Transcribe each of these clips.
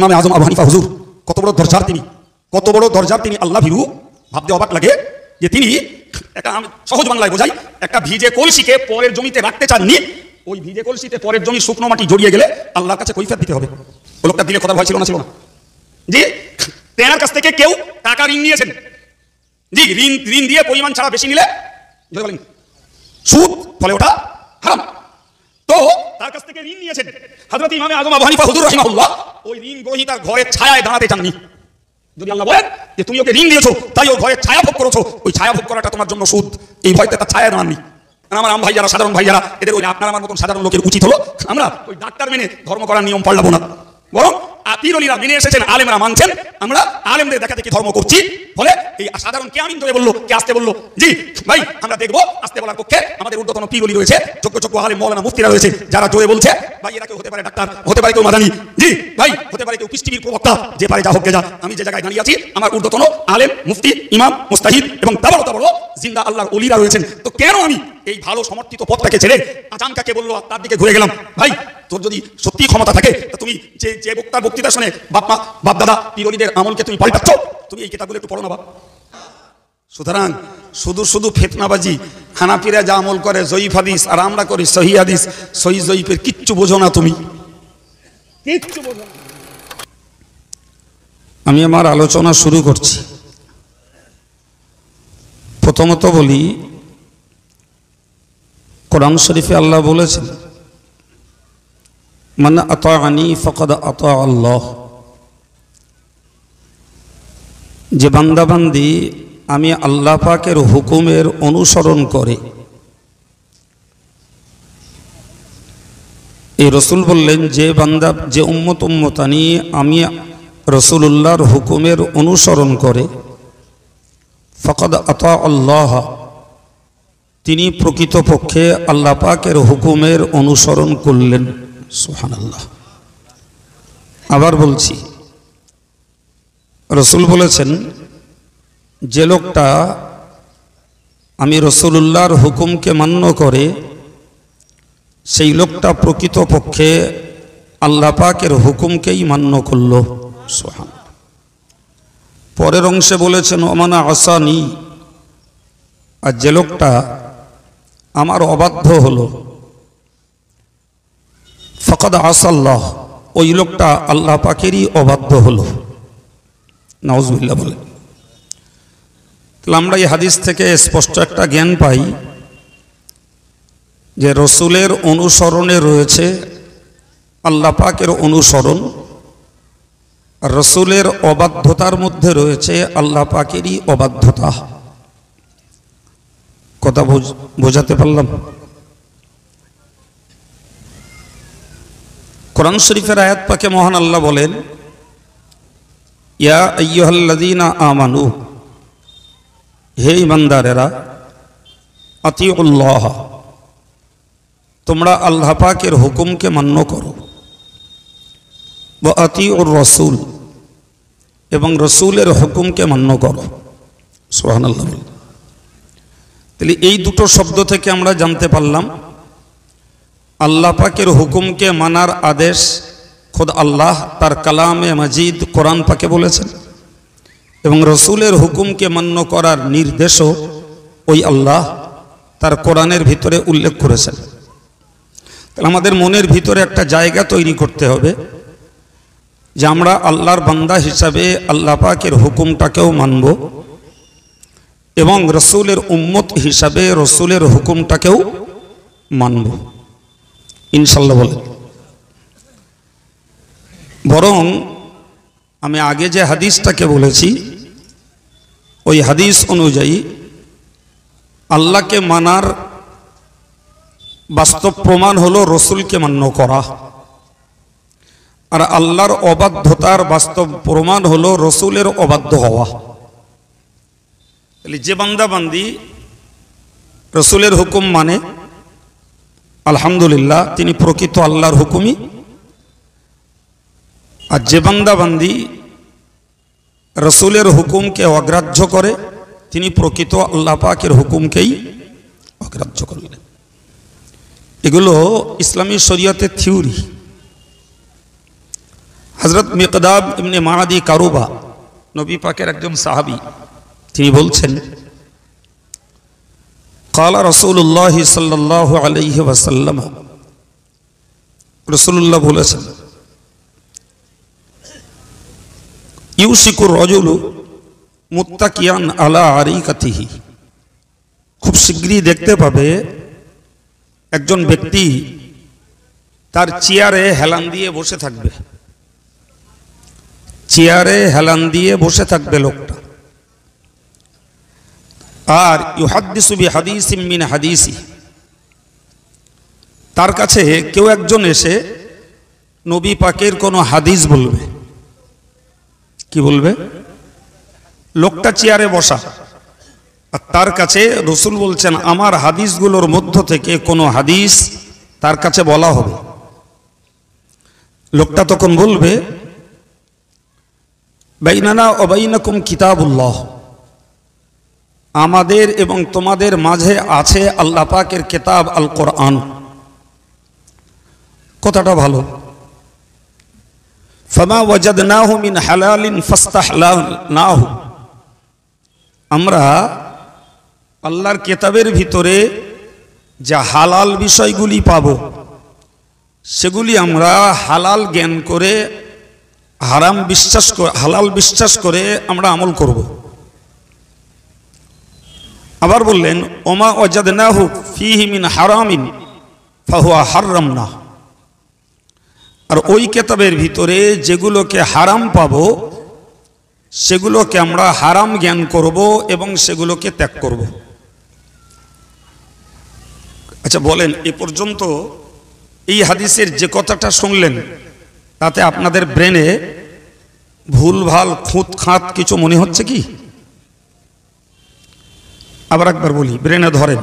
ইমামে আজম আবু হানিফা হুজুর কত বড় দরজার তিনি আল্লাহ ভীরু। ভাবতে অবাক লাগে যে তিনি একটা, সহজ বাংলায় বোঝাই, একটা ভিজে কলসিকে পরের জমিতে রাখতে চাননি। ওই ভিজে কলসিতে পরের জমি শুকনো মাটি জড়িয়ে গেলে আল্লাহর কাছে কৈফিয়ত দিতে হবে। ও লোকটা দিলে কথা ভয় ছিল না? জি, তেনার কাছ থেকে কেউ টাকা ঋণ নিয়েছেন, জি, ঋণ দিয়ে পরিমাণ ছাড়া বেশি নিলে বলেন সুদ, ফলে ওটা হারাম। তো তার কাছ থেকে ঋণ নিয়েছেন হযরত ইমামে আজম আবু হানিফা হুজুর রাহিমাহুল্লাহ, ওই ঋণ গ্রহীতার ঘরের ছায়ায় দাঁড়াতে চাননি। যদি আল্লাহ বলেন যে তুমি ওকে ঋণ দিয়েছো, তাই ও ঘরের ছায়া ভোগ করেছো, ওই ছায়া ভোগ করাটা তোমার জন্য সুদ, এই ভয়তে তার ছায়া দাঁড়াননি। আমার আম ভাইয়ারা, সাধারণ ভাইয়ারা, এদের ওই আপনার আমার মতন সাধারণ লোকের উচিত হলো আমরা ওই ডাক্তার মেনে ধর্ম করার নিয়ম পাল্টাবো না, বরং পীরলিরা মেনে এসেছেন, আলেমরা মানছেন, আমরা আলেমদের দেখা দেখি ধর্ম করছি। ফলে এই সাধারণ কে আমিন ধরে বললো, কে আসতে বললো, জি ভাই আমরা দেখবো, আসতে বলার পক্ষে আমাদের ঊর্ধ্বতন পীরলি রয়েছে, যোগ্য আলেম মৌলানা মুফতিরা রয়েছে, যারা জোরে বলছে ভাই এরা কেউ হতে পারে ডাক্তার, হতে পারে কেউ মাদানি, জি ভাই হতে পারে কেউ পৃথিবীর প্রবক্তা, যে পারে যা হোক যা। আমি যে জায়গায় দাঁড়িয়ে আছি, আমার ঊর্ধ্বতন আলেম, মুফতি, ইমাম, মুস্তাহিদ এবং তাবড় জিন্দা আল্লাহর ওলিরা রয়েছেন। তো কেন আমি এই ভালো সমর্থিত পথটাকে ছেড়ে আচানকাকে বললো তার দিকে ঘুরে গেলাম? ভাই তোর যদি সত্যি ক্ষমতা থাকে, তুমি যে বক্তার বক্তৃতা শুনে বাপ দাদা পীরলিদের আমলকে তুমি পাল্টাচ্ছ, তুমি এই কিতাবগুলো একটু পড়ো না বাপ। সুতরাং শুধু ফিতনাবাজি, হানাফিরা যা আমল করে জয়ীফ হাদিস, আর আমরা করি সহি হাদিস, সহি জয়ীফের কিচ্ছু বোঝো না তুমি, কিচ্ছু বোঝো না। আমি আমার আলোচনা শুরু করছি। প্রথমত বলি, কোরআন শরীফে আল্লাহ বলেছেন মান আতাআনি ফাকাদ আতা আল্লাহ, যে বান্দাবান্দি আমি আল্লাহ পাকের হুকুমের অনুসরণ করে। এই রসুল বললেন যে বান্দা, যে উম্মতানি আমি রসুলুল্লাহর হুকুমের অনুসরণ করে, ফাকাদ আতা আল্লাহ, তিনি প্রকৃতপক্ষে আল্লাহ পাকের হুকুমের অনুসরণ করলেন। সুবহানাল্লাহ। আবার বলছি, রসুল বলেছেন যে লোকটা আমি রসুলুল্লাহর হুকুমকে মান্য করে, সেই লোকটা প্রকৃতপক্ষে আল্লাহ পাকের হুকুমকেই মান্য করল। সুবহানাল্লাহ। পরের অংশে বলেছেন ওমানা আসানি, আর যে লোকটা আমার অবাধ্য হলো, ফাকাদ আসাল্লাহ, ওই লোকটা আল্লাহ পাকেরই অবাধ্য হলো। নাউজুবিল্লাহ বলে। তাহলে আমরা এই হাদিস থেকে স্পষ্ট একটা জ্ঞান পাই যে রসুলের অনুসরণে রয়েছে আল্লাহ পাকের অনুসরণ, আর রসুলের অবাধ্যতার মধ্যে রয়েছে আল্লাহ পাকেরই অবাধ্যতা। কথা বোঝাতে পারলাম? কোরআন শরীফের আয়াত পাকে মহান আল্লাহ বলেন ইয়া আইয়ুহাল্লাযীনা আমানু, হে ঈমানদারেরা, আতিউল্লাহ, তোমরা আল্লাহ পাকের হুকুমকে মান্য করো, ওয়া আতিউর রাসূল, এবং রসুলের হুকুমকে মান্য করো। সুবহানাল্লাহ। তাহলে এই দুটো শব্দ থেকে আমরা জানতে পারলাম আল্লাহ পাকের হুকুমকে মানার আদেশ খোদ আল্লাহ তার কালামে মাজিদ কোরআন পাকে বলেছেন, এবং রসুলের হুকুমকে মান্য করার নির্দেশও ওই আল্লাহ তার কোরআনের ভিতরে উল্লেখ করেছেন। তাহলে আমাদের মনের ভিতরে একটা জায়গা তৈরি করতে হবে যে আমরা আল্লাহর বান্দা হিসাবে আল্লাহ পাকের হুকুমটাকেও মানব, এবং রসুলের উম্মত হিসাবে রসুলের হুকুমটাকেও মানব ইনশাল্লাহ বলে। বরং আমি আগে যে হাদিসটাকে বলেছি, ওই হাদিস অনুযায়ী আল্লাহকে মানার বাস্তব প্রমাণ হলো রসুলকে মান্য করা, আর আল্লাহর অবাধ্যতার বাস্তব প্রমাণ হলো রসুলের অবাধ্য হওয়া। তাহলে যে বান্দাবান্দি রসুলের হুকুম মানে, আলহামদুলিল্লাহ, তিনি প্রকৃত আল্লাহর হুকুমই। আর যে বান্দাবান্দি রসুলের হুকুমকে অগ্রাহ্য করে, তিনি প্রকৃত আল্লাহ পাকের হুকুমকেই অগ্রাহ্য করলেন। এগুলো ইসলামী শরীয়তের থিওরি। হযরত মিকদাদ ইবনে মাআদি কারুবা নবী পাকের একজন সাহাবী, তিনি বলছেন ক্বালা রাসূলুল্লাহ সাল্লাল্লাহু আলাইহি ওয়াসাল্লাম, রাসূলুল্লাহ বলেছেন ইউসিকুর রাজুলু মুত্তাকিয়ান আলা আরিকাতিহি, খুব শীঘ্রই দেখতে পাবে একজন ব্যক্তি তার চেয়ারে হেলান দিয়ে বসে থাকবে, চেয়ারে হেলান দিয়ে বসে থাকবে লোকটা। আর ইউহাদ্দিসু বিহাদিসিম মিন হাদিসি, তার কাছে কেউ একজন এসে নবী পাকের কোনো হাদিস বলবে। কি বলবে? লোকটা চেয়ারে বসা, আর তার কাছে রাসূল বলছেন আমার হাদিসগুলোর মধ্য থেকে কোনো হাদিস তার কাছে বলা হবে। লোকটা তখন বলবে বাইনানা ওয়া বাইনাকুম কিতাবুল্লাহ, আমাদের এবং তোমাদের মাঝে আছে আল্লাহ পাকের কিতাব আল কোরআন। কথাটা ভালো। ফামা ওয়াজাদনাহু মিন হালালিন ফাস্তাহলালনাহু, আমরা আল্লাহর কিতাবের ভিতরে যা হালাল বিষয়গুলি পাবো সেগুলি আমরা হালাল জ্ঞান করে হারাম বিশ্বাস করে হালাল বিশ্বাস করে আমরা আমল করব। আবার বললেন ওমা ওয়াজাদনাহু ফীহি মিন হারামিন ফাহুয়া হাররামনা, আর ওই কিতাবের ভিতরে যেগুলোকে হারাম পাবো সেগুলোকে আমরা হারাম জ্ঞান করব এবং সেগুলোকে ত্যাগ করব। আচ্ছা বলেন, এ পর্যন্ত এই হাদিসের যে কথাটা শুনলেন তাতে আপনাদের ব্রেনে ভুলভাল খুঁত খাত কিছু মনে হচ্ছে কি? আবার একবার বলি, ব্রেনে ধরেন।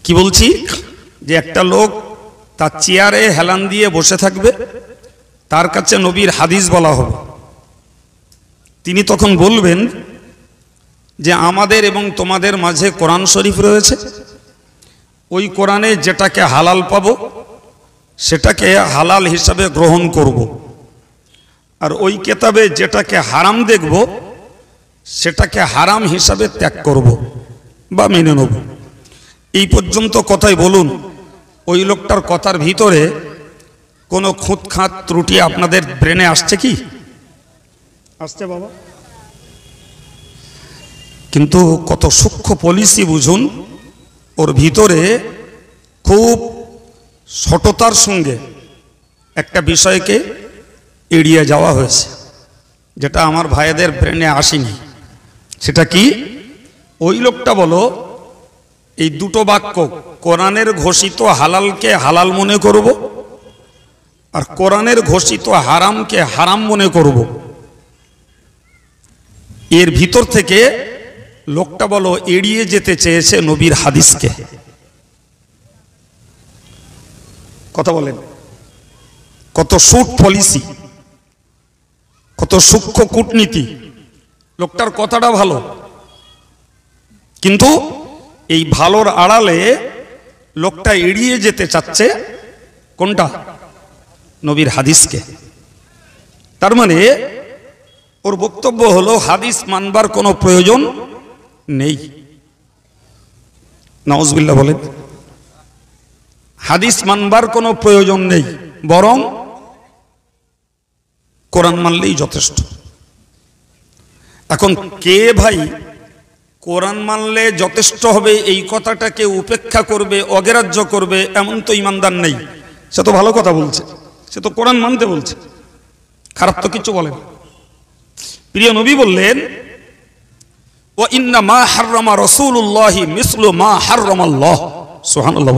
কি বলছি? যে একটা লোক তার চেয়ারে হেলান দিয়ে বসে থাকবে, তার কাছে নবীর হাদিস বলা হবে। তিনি তখন বলবেন যে আমাদের এবং তোমাদের মাঝে কোরআন শরীফ রয়েছে, ওই কোরআনে যেটাকে হালাল পাবো সেটাকে হালাল হিসাবে গ্রহণ করব, আর ওই কিতাবে যেটাকে হারাম দেখব সেটাকে হারাম হিসাবে ত্যাগ করব বা মেনে নেব। এই পর্যন্ত কথাই বলুন, ওই লোকটার কথার ভিতরে কোনো খুঁতখাত ত্রুটি আপনাদের ব্রেনে আসছে কি? আসছে বাবা? কিন্তু কত সূক্ষ্ম পলিসি বুঝুন, ওর ভিতরে খুব সততার সঙ্গে একটা বিষয়কে এড়িয়ে যাওয়া হয়েছে, যেটা আমার ভাইদের ব্রেনে আসেনি। সেটা কি? ওই লোকটা বলো এই দুটো বাক্য, কোরআনের ঘোষিত হালালকে হালাল মনে করব আর কোরআনের ঘোষিত হারামকে হারাম মনে করব, এর ভিতর থেকে লোকটা বলো এড়িয়ে যেতে চেয়েছে নবীর হাদিসকে। কথা বলেন, কত শুট পলিসি, কত সূক্ষ্ম কূটনীতি। লোকটার কথাটা ভালো, কিন্তু এই ভালোর আড়ালে লোকটা এড়িয়ে যেতে চাচ্ছে কোনটা? নবীর হাদিসকে। তার মানে ওর বক্তব্য হলো হাদিস মানবার কোনো প্রয়োজন নেই। নাউজুবিল্লাহ বলেন, হাদিস মানবার কোনো প্রয়োজন নেই, বরং কোরআন মানলেই যথেষ্ট। এখন কে ভাই কোরআন মানলে যথেষ্ট হবে এই কথাটাকে উপেক্ষা করবে, অগ্রাহ্য করবে, এমন তো ইমানদার নেই। সে তো ভালো কথা বলছে, সে তো কোরআন মানতে বলছে, খারাপ তো কিছু বলেন। প্রিয় নবী বললেন ওয়া ইন্না মা হাররামা রাসূলুল্লাহি মিসলু মা হাররামাল্লাহ। সুবহানাল্লাহ।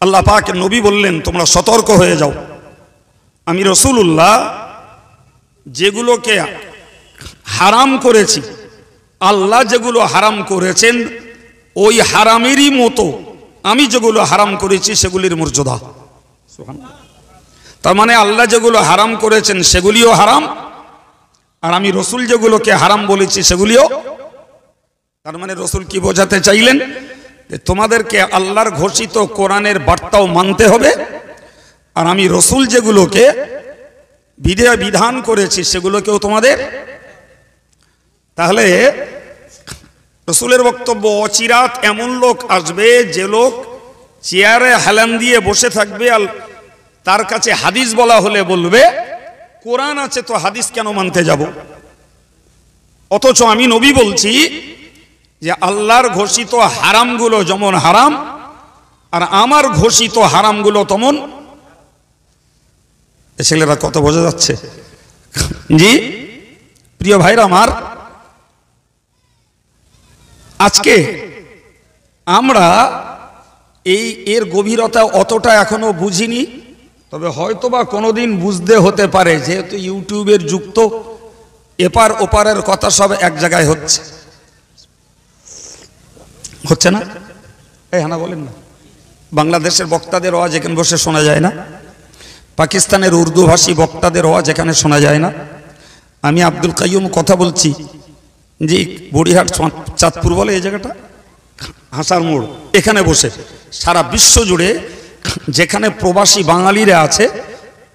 আল্লাহ পাকের নবী বললেন তোমরা সতর্ক হয়ে যাও, আমি রাসূলুল্লাহ যেগুলোকে হারাম করেছি, আল্লাহ যেগুলো হারাম করেছেন ওই হারামেরই মতো আমি যেগুলো হারাম করেছি সেগুলির মর্যাদা। তার মানে আল্লাহ যেগুলো হারাম করেছেন সেগুলিও হারাম, আর আমি রসুল যেগুলোকে হারাম বলেছি সেগুলিও। তার মানে রসুল কি বোঝাতে চাইলেন? যে তোমাদেরকে আল্লাহর ঘোষিত কোরআনের বার্তাও মানতে হবে, আর আমি রসুল যেগুলোকে বিধান করেছি সেগুলোকেও তোমাদের। তাহলে রসুলের বক্তব্য, অচিরাত এমন লোক আসবে যে লোক চেয়ারে হেলান দিয়ে বসে থাকবে, আর তার কাছে হাদিস বলা হলে বলবে কোরআন আছে তো হাদিস কেন মানতে যাব। অথচ আমি নবী বলছি যে আল্লাহর ঘোষিত হারামগুলো যেমন হারাম, আর আমার ঘোষিত হারামগুলো তেমন। ছেলেরা কত বোঝা যাচ্ছে? জি প্রিয় ভাইরা আমার, আজকে আমরা এর গভীরতা অতটা এখনো বুঝিনি, তবে হয়তোবা কোনোদিন বুঝতে হতে পারে, যেহেতু ইউটিউবের যুক্ত, এপার ওপারের কথা সব এক জায়গায় হচ্ছে না? এই হানা বলেন না, বাংলাদেশের বক্তাদের আওয়াজ এখানে বসে শোনা যায় না, পাকিস্তানের উর্দু ভাষী বক্তাদের আওয়াজ এখানে শোনা যায় না। আমি আব্দুল কাইয়ুম কথা বলছি যে বড়িহাট চাঁদপুর বলে এই জায়গাটা, হাসার মোড়, এখানে বসে সারা বিশ্ব জুড়ে যেখানে প্রবাসী বাঙালিরা আছে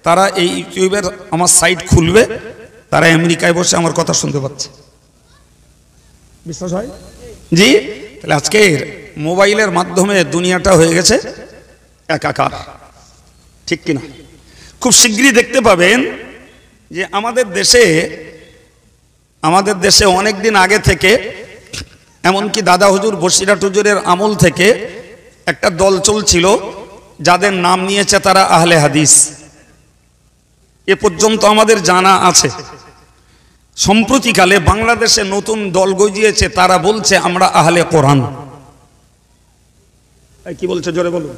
তারা এই ইউটিউবের আমার সাইট খুলবে, তারা আমেরিকায় বসে আমার কথা শুনতে পাচ্ছে। বিশ্বাস হয়? জি। তাহলে আজকে মোবাইলের মাধ্যমে দুনিয়াটা হয়ে গেছে একাকার, ঠিক কিনা? খুব শীঘ্রই দেখতে পাবেন যে আমাদের দেশে অনেক দিন আগে থেকে, এমনকি দাদা হুজুর বসিরহাট হুজুরের আমল থেকে একটা দল চলছিল যাদের নাম নিয়েছে তারা আহলে হাদিস। এ পর্যন্ত আমাদের জানা আছে। সম্প্রতিকালে বাংলাদেশে নতুন দল গজিয়েছে, তারা বলছে আমরা আহলে কোরআন। কি বলছে জোরে বলুন?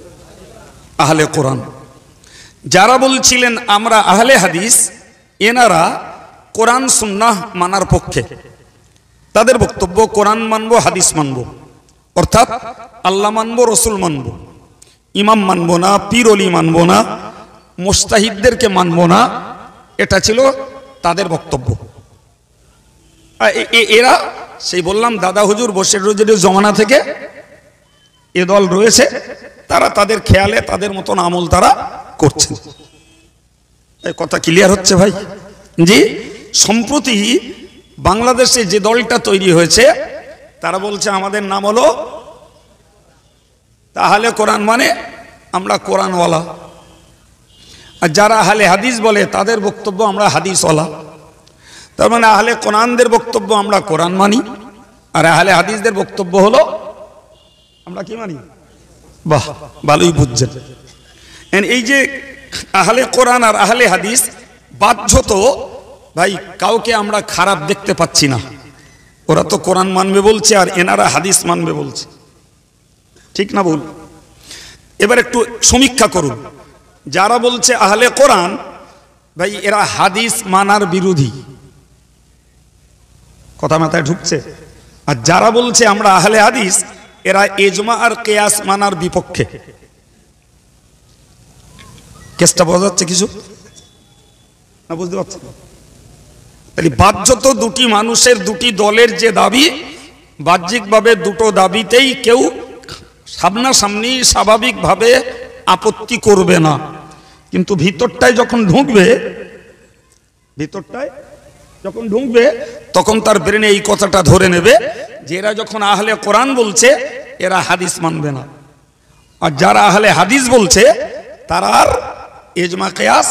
আহলে কোরআন। যারা বলছিলেন আমরা আহলে হাদিস, এনারা কোরআন সুন্নাহ মানার পক্ষে। তাদের বক্তব্য কোরআন মানবো, হাদিস মানবো, অর্থাৎ আল্লাহ মানবো, রসুল মানবো, ইমাম মানবো না, পীর ওলি মানবো না, মুস্তাহিদদেরকে মানবো না। এটা ছিল তাদের বক্তব্য। এরা সেই বললাম দাদা হুজুর বসিরহাটের জমানা থেকে এ দল রয়েছে, তারা তাদের খেয়ালে তাদের মতন আমল তারা করছেন। এই কথা ক্লিয়ার হচ্ছে ভাই? জি। সম্প্রতি বাংলাদেশে যে দলটা তৈরি হয়েছে তারা বলছে আমাদের নাম হলো তাহলে কোরআন, মানে আমরা কোরআনওয়ালা। আর যারা আহলে হাদিস বলে তাদের বক্তব্য আমরা হাদিসওয়ালা। তার মানে আহলে কোরআনদের বক্তব্য আমরা কোরআন মানি, আর আহলে হাদিসদের বক্তব্য হলো আমরা কি মানি। বাহ, ভালোই বুঝছেন। এই যে আহলে কোরআন আর আহলে হাদিস, বাধ্যত ভাই কাউকে আমরা খারাপ দেখতে পাচ্ছি না। ওরা তো কোরআন মানবে বলছে আর এনারা হাদিস মানবে বলছে, ঠিক না ভুল? এবার একটু সমীক্ষা করুন। যারা বলছে আহলে কোরআন, ভাই এরা হাদিস মানার বিরোধী, কথা মাথায় ঢুকছে? আর যারা বলছে আমরা আহলে হাদিস, এরা ইজমা আর কিয়াস মানার বিপক্ষে। কেসটা বোঝা যাচ্ছে কিছু না? বুঝতে পারছেন? তাহলে বাহ্যত দুটি মানুষের, দুটি দলের যে দাবি, বাহ্যিকভাবে দুটো দাবিতেই কেউ সামনাসামনি স্বাভাবিকভাবে আপত্তি করবে না, কিন্তু ভিতরটায় যখন ঢুকবে তখন তার ব্রেনে এই কথাটা ধরে নেবে যে এরা যখন আহলে কোরআন বলছে এরা হাদিস মানবে না, আর যারা আহলে হাদিস বলছে তারা আর ইজমা কিয়াস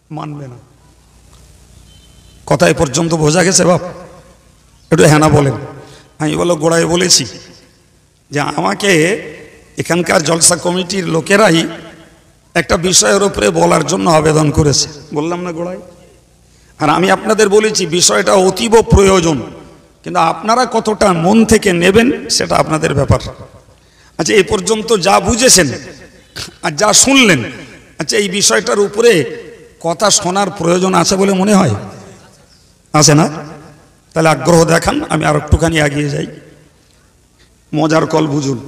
মানবে না। কথা এ পর্যন্ত বোঝা গেছে বাপ? একটু হ্যাঁ না বলেন। আমি বলো গোড়ায় বলেছি যে আমাকে এখানকার জলসা কমিটির লোকেরাই একটা বিষয়ের উপরে বলার জন্য আবেদন করেছে, বললাম না গোড়ায়? আর আমি আপনাদের বলেছি বিষয়টা অতীব প্রয়োজন, কিন্তু আপনারা কতটা মন থেকে নেবেন সেটা আপনাদের ব্যাপার। আচ্ছা, এ পর্যন্ত যা বুঝেছেন আর যা শুনলেন, আচ্ছা এই বিষয়টার উপরে কথা শোনার প্রয়োজন আছে বলে মনে হয়? আছে না? তাহলে আগ্রহ দেখান, আমি আর একটুখানি এগিয়ে যাই। মজার কল বুঝুন।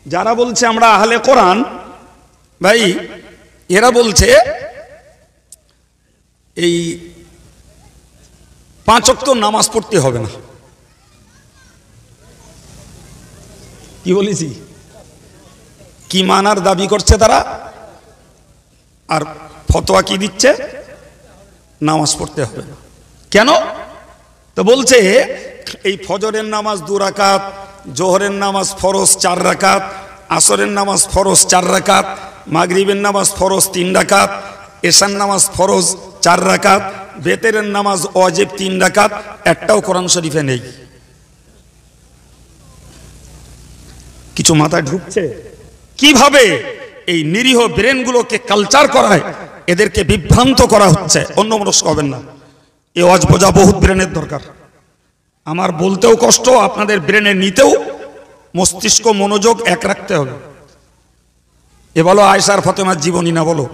যারা বলছে আমরা আহলে কোরআন, ভাই এরা বলছে এই 5 ওয়াক্ত নামাজ পড়তে হবে না। কি বলেছি? কি মানার দাবি করছে তারা? আর ফতোয়া কি দিচ্ছে? নামাজ পড়তে হবে না। কেন? তো বলছে এই ফজরের নামাজ 2 রাকাত, জোহরের নামাজ ফরজ 4 রাকাত, আসরের নামাজ ফরজ 4 রাকাত, মাগরিবের নামাজ ফরজ 3 রাকাত, এশার নামাজ ফরজ 4 রাকাত, বেতেরের নামাজ ওয়াজিব 3 রাকাত, একটাও কোরআন শরীফে নেই। কিছু মাথায় ঢুকছে? কিভাবে এই নিরীহ ব্রেনগুলোকে কালচার করায়, এদেরকে বিভ্রান্ত করা হচ্ছে। অন্যমনস্ক হবেন না, এ ওয়াজ বোঝা বহুত ব্রেনের দরকার। আমার বলতেও কষ্ট, আপনাদের ব্রেনে নিতেও মস্তিষ্ক মনোযোগ এক রাখতে হবে। এ বলো আয়েশা আর ফাতেমার জীবনী না বলো?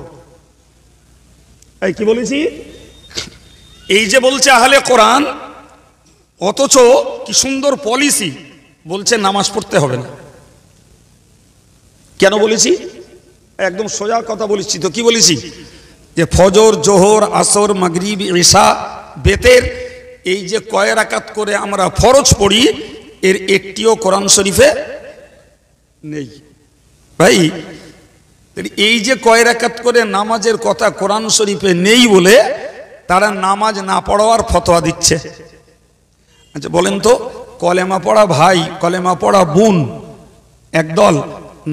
এই কি বলেছি? এই যে বলছে আহলে কোরআন, অথচ কি সুন্দর পলিসি, বলছে নামাজ পড়তে হবে না। কেন বলেছি? একদম সোজা কথা বলেছি। তো কি বলেছি? যে ফজর, জোহর, আসর, মাগরিব, ইশা, বেতের এই যে কয় রাকাত করে আমরা ফরজ পড়ি, এর একটিও কোরআন শরীফে নেই। ভাই, এই যে কয় রাকাত করে নামাজের কথা কোরআন শরীফে নেই বলে তারা নামাজ না পড়ার ফতোয়া দিচ্ছে। আচ্ছা বলেন তো, কলেমা পড়া ভাই, কলেমা পড়া বোন একদল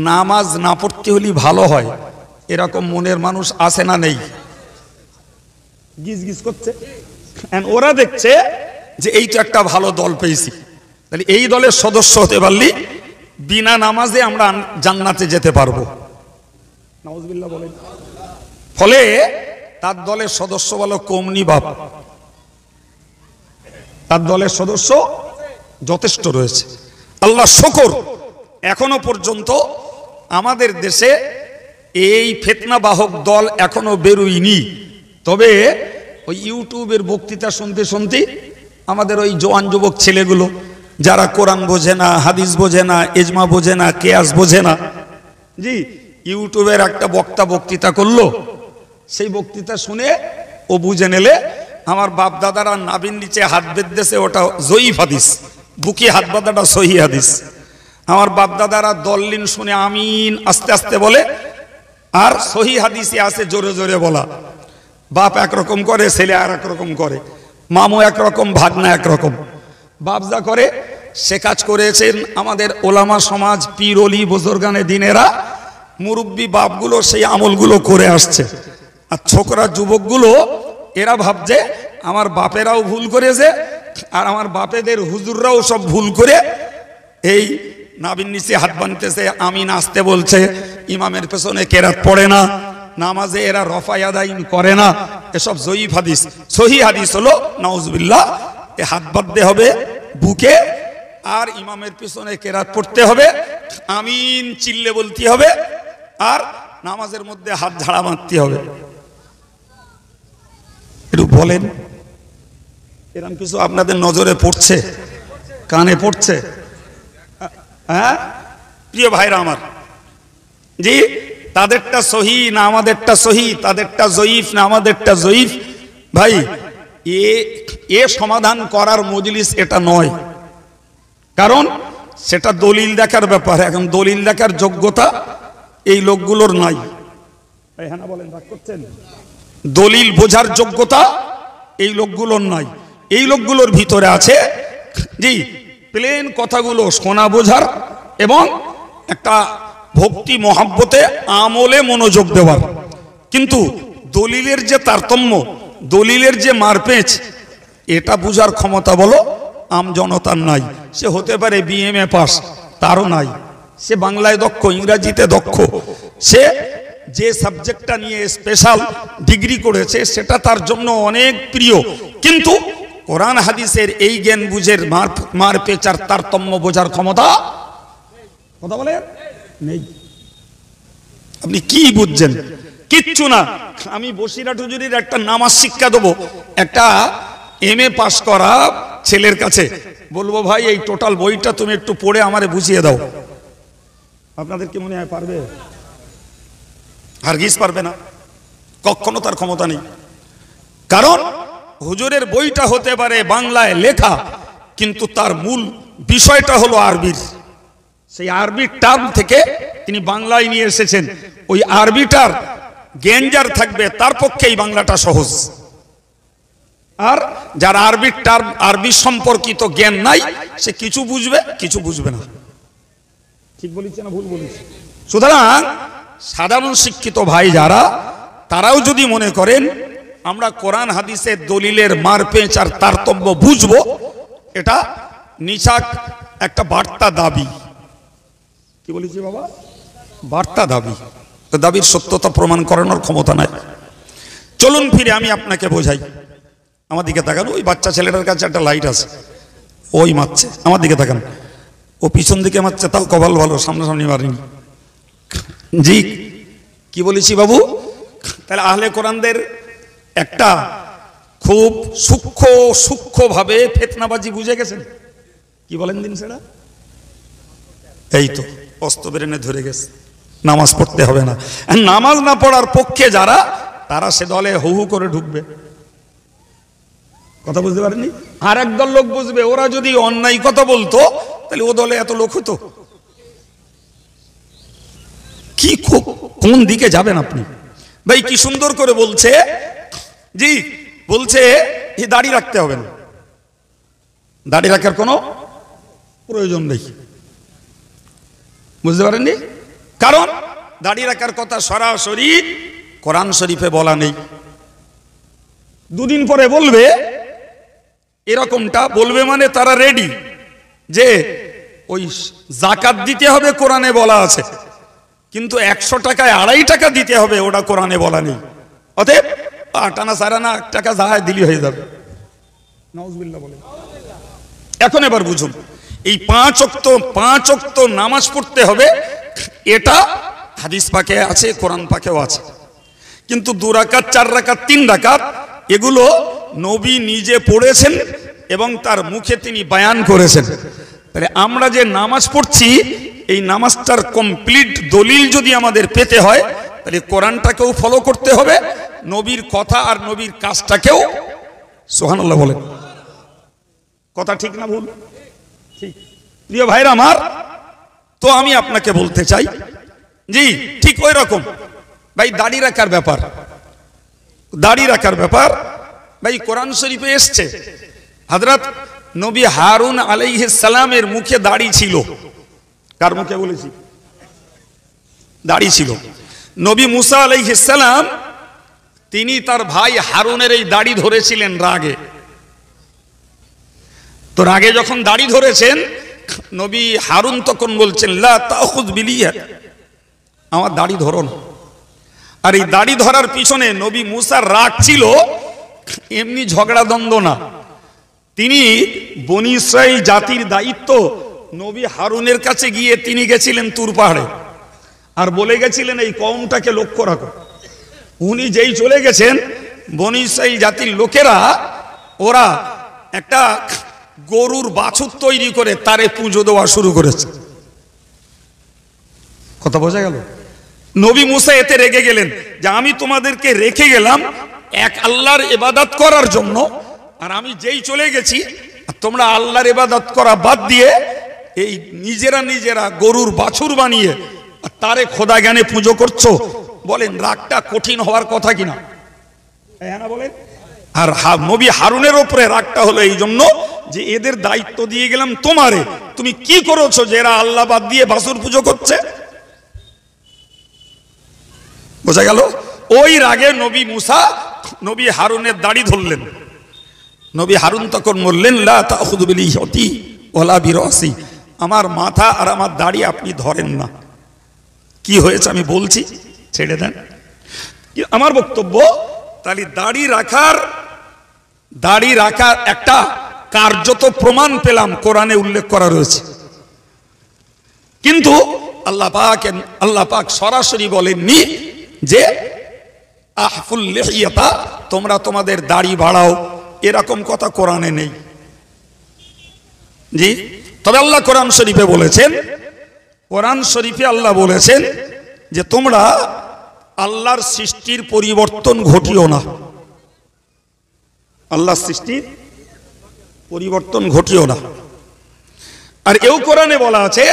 নামাজ না পড়তে হলে ভালো হয়, এরকম মনের মানুষ আছে না নেই? গিজ গিজ করছে। ওরা দেখছে যে এই তো একটা ভালো দল পেয়েছি, তাহলে এই দলের সদস্য হতে পারলি বিনা নামাজে আমরা জান্নাতে যেতে পারবো। নাউজুবিল্লাহ বলেন। ফলে তার দলের সদস্য বলো কমনি বাপ, তার দলের সদস্য যথেষ্ট রয়েছে। আল্লাহ শুকর, এখনো পর্যন্ত আমাদের দেশে এই ফিতনা বাহক দল এখনো বেরোয়নি। তবে ওই ইউটিউবের বক্তৃতা শুনতে শুনতে আমাদের ওই জওয়ান যুবক ছেলেগুলো যারা কোরআন বোঝে না, হাদিস বোঝে না, ইজমা বোঝে না, কিয়াস বোঝে না, জি ইউটিউবের একটা বক্তৃতা করলো, সেই বক্তৃতা শুনে ও বুঝে নিলে আমার বাপ দাদারা নাভির নিচে হাত বেঁধেছে ওটা জয়ীফ হাদিস, বুকে হাত বাঁধাটা সহি হাদিস। আমার বাপ দাদারা দল্লিন শুনে আমিন আস্তে আস্তে বলে, আর সহি হাদিসে আছে জোরে জোরে বলা। বাপ একরকম করে, ছেলে আর একরকম করে, মামু একরকম, ভাগনা একরকম। বাপ যা করে সে কাজ করেছেন আমাদের ওলামা সমাজ, পীর অলি বুজুর্গানে দিনেরা, মুরব্বী বাপগুলো সেই আমলগুলো করে আসছে। আর ছোকরা যুবকগুলো এরা ভাবছে আমার বাপেরাও ভুল করেছে আর আমার বাপেদের হুজুররাও সব ভুল করে এই নাভির নিচে হাত বানতেছে, আমিন আসতে বলছে, ইমামের পেছনে কেরাত পড়ে না, নামাজে এরা রফায় আদায় করে না, এসব জয়ীফ হাদিস। সহি হাদিস হলো নাউজুবিল্লাহ, এ হাত বাঁধতে হবে বুকে, আর ইমামের পেছনে কেরাত পড়তে হবে, আমিন চিল্লে বলতে হবে, আর নামাজের মধ্যে হাত ঝাড়া মারতে হবে। একটু বলেন, এরকম কিছু আপনাদের নজরে পড়ছে, কানে পড়ছে? হ্যাঁ প্রিয় ভাইরা আমার, জি তাদেরটা সহি না আমাদেরটা সহি, তাদেরটা জয়ীফ না আমাদেরটা জয়ীফ, ভাই এ সমাধান করার মজলিস এটা নয়। কারণ সেটা দলিল দেখার ব্যাপার। এখন দলিল দেখার যোগ্যতা এই লোকগুলোর নাই। হ্যাঁ বলেন, ভাগ করছেন? দলিল বোঝার যোগ্যতা এই লোকগুলোর নাই। এই লোকগুলোর ভিতরে আছে জি প্লেন কথাগুলো শোনা বোঝার এবং একটা ভক্তি মহাব্বতে আমলে মনোযোগ দেওয়ার। কিন্তু দলিলের যে তারতম্য, দলিলের যে মারপেঁচ, এটা বুঝার ক্ষমতা বলো আম জনতার নাই। সে হতে পারে বিএমএ পাস, তারও নাই। সে বাংলায় দক্ষ, ইংরাজিতে দক্ষ, সে যে সাবজেক্টটা নিয়ে স্পেশাল ডিগ্রি করেছে সেটা তার জন্য অনেক প্রিয়। কিন্তু কোরআন হাদিসের এই জ্ঞান বুঝের মারপেঁচ আর তারতম্য বোঝার ক্ষমতা কথা বলে নেই। আপনি কি বুঝছেন? কিচ্ছু না। আমি বসিরহাট হুজুরির একটা নামাজ শিক্ষা দেবো একটা এমএ পাস করা ছেলের কাছে, বলবো ভাই এই টোটাল বইটা তুমি একটু পড়ে আমারে বুঝিয়ে দাও। আপনাদের কি মনে হয় পারবে? হারগিজ পারবে না, কখনো তার ক্ষমতা নেই। কারণ হুজুরের বইটা হতে পারে বাংলায় লেখা, কিন্তু তার মূল বিষয়টা হলো আরবির। সেই আরবির টার্ম থেকে তিনি বাংলায় নিয়ে এসেছেন। ওই আরবিটার জ্ঞান যার থাকবে তার পক্ষে এই বাংলাটা সহজ। আর যার আরবি সম্পর্কিত জ্ঞান নাই সে কিছু বুঝবে কিছু বুঝবে না। ঠিক বলেছি না ভুল বলেছি? সুতরাং সাধারণ শিক্ষিত ভাই যারা, তারাও যদি মনে করেন আমরা কোরআন হাদিসের দলিলের মারপেঁচ আর তারতম্য বুঝবো, এটা নিছক একটা বার্তা দাবি। কি বলেছি বাবা? বার্তা দাবি। তো দাবির সত্যতা প্রমাণ করানোর ক্ষমতা নাই। চলুন ফিরে আমি আপনাকে বোঝাই। আমার দিকে তাকান, ওই বাচ্চা ছেলেটার কাছে একটা লাইট আছে, ওই মারছে। আমার দিকে তাকান, ও পিছন দিকে মারছে, তাও কপাল ভালো, সামনাসামনি মারেনি। জি কি বলেছি বাবু? তাহলে আহলে কোরআনদের একটা খুব সূক্ষ্মভাবে ফিতনাবাজি বুঝে গেছেন। কি বলেন দিন সেটা? এই তো অস্ত বেরেনে ধরে গেছে, নামাজ পড়তে হবে না। নামাজ না পড়ার পক্ষে যারা, তারা সে দলে হু হু করে ঢুকবে। কথা বুঝতে পারেননি? আর একদল লোক বুঝবে, ওরা যদি অন্যায় কথা বলতো তাহলে ও দলে এত লোক হতো। কি কোন দিকে যাবেন আপনি ভাই? কি সুন্দর করে বলছে, জি বলছে এই দাড়ি রাখতে হবে না, দাড়ি রাখার কোনো প্রয়োজন নেই। বুঝতে পারেননি? কারণ দাড়ি রাখার কথা সরাসরি কোরআন শরীফে বলা নেই। দুদিন পরে বলবে, এরকমটা বলবে মানে তারা রেডি যে ওই যাকাত দিতে হবে, কোরআনে বলা আছে, কিন্তু 100 টাকায় 2.5 টাকা দিতে হবে, ওটা কোরআনে বলা নেই। অতএব 8 আনা 4 আনা টাকা যাহাই দিলি হয়ে যাবে। নাউজুবিল্লাহ বলে। এখন এবার বুঝুন, এই 5 ওয়াক্ত নামাজ পড়তে হবে, এটা হাদিস পাকে আছে, কোরআন পাকেও আছে। কিন্তু 2 রাকাত 4 রাকাত 3 রাকাত এগুলো নবী নিজে পড়েছেন এবং তার মুখে তিনি বয়ান করেছেন। তাহলে আমরা যে নামাজ পড়ছি, এই নামাজটার কমপ্লিট দলিল যদি আমাদের পেতে হয়, তাহলে কোরআনটাকেও ফলো করতে হবে, নবীর কথা আর নবীর কাজটাকেও। সুবহানাল্লাহ বলেন। কথা ঠিক না ভুল? ঠিক। প্রিয় ভাইরা আমার, তো আমি আপনাকে বলতে চাই, জি ঠিক ওই রকম ভাই দাড়ি রাখার ব্যাপার, দাড়ি রাখার ব্যাপার ভাই কোরআন শরীফে এসছে। হযরত নবী হারুন আলাইহিস সালামের মুখে দাড়ি ছিল। কার মুখে বলেছি? দাড়ি ছিল। নবী মুসা আলাইহিস সালাম তিনি তার ভাই হারুনের এই দাড়ি ধরেছিলেন রাগে। তো রাগে যখন দাড়ি ধরেছেন, নবী হারুন তখন বলছেন, লা তাখুয বিলিয়া, আমার দাড়ি ধরো না। আর এই দাড়ি ধরার পিছনে নবী মুসার রাগ ছিল এমনি ঝগড়া দ্বন্দ্ব না। তিনি বনী ইসরাইল জাতির দায়িত্ব নবী হারুনের কাছে গিয়ে তিনি গেছিলেন তুর পাহাড়ে, আর বলে গেছিলেন এই কওমটাকে লক্ষ্য রাখো। উনি যেই চলে গেছেন, বনী ইসরাইল জাতির লোকেরা ওরা একটা গরুর বাছুর তৈরি করে তারে পুজো দেওয়া শুরু করেছে। কথা বোঝা গেল? নবী মুসা এতে রেগে গেলেন যে আমি তোমাদেরকে রেখে গেলাম এক আল্লাহর ইবাদত করার জন্য, আর আমি যেই চলে গেছি তোমরা আল্লাহর ইবাদত করা বাদ দিয়ে এই নিজেরা গরুর বাছুর বানিয়ে তারে খোদা জ্ঞানে পুজো করছো। বলেন রাগটা কঠিন হওয়ার কথা কিনা? হ্যাঁ না বলেন? আর নবী হারুনের উপরে রাগটা হলো এই জন্য যে এদের দায়িত্ব দিয়ে গেলাম তোমারে, তুমি কি করেছো যে এরা আল্লাহ বাদ দিয়ে বাছুর পুজো করছে। বোঝা গেল? ওই রাগে নবী মুসা নবী হারুনের দাড়ি ধরলেন। নবী হারুন তখন বললেন, লা তাখুযু বিলিহ্যতি ওয়ালা বিরাসি, আমার মাথা আর আমার দাড়ি আপনি ধরেন না। কি হয়েছে আমি বলছি, ছেড়ে দেন। আমার বক্তব্য, তাহলে দাড়ি রাখার একটা কার্যত প্রমাণ পেলাম, কোরআনে উল্লেখ করা রয়েছে। কিন্তু আল্লাহ পাক সরাসরি বলেননি যে আহফুল লিহিয়াতা, তোমরা তোমাদের দাড়ি বাড়াও, এরকম কথা কোরআনে নেই। জি, তবে আল্লাহ কোরআন শরীফে বলেছেন, কোরআন শরীফে আল্লাহ বলেছেন যে তোমরা আল্লাহর সৃষ্টির পরিবর্তন ঘটিও না। আল্লাহর সৃষ্টির পরিবর্তন ঘটিও না। আর এও কোরআনে বলা আছে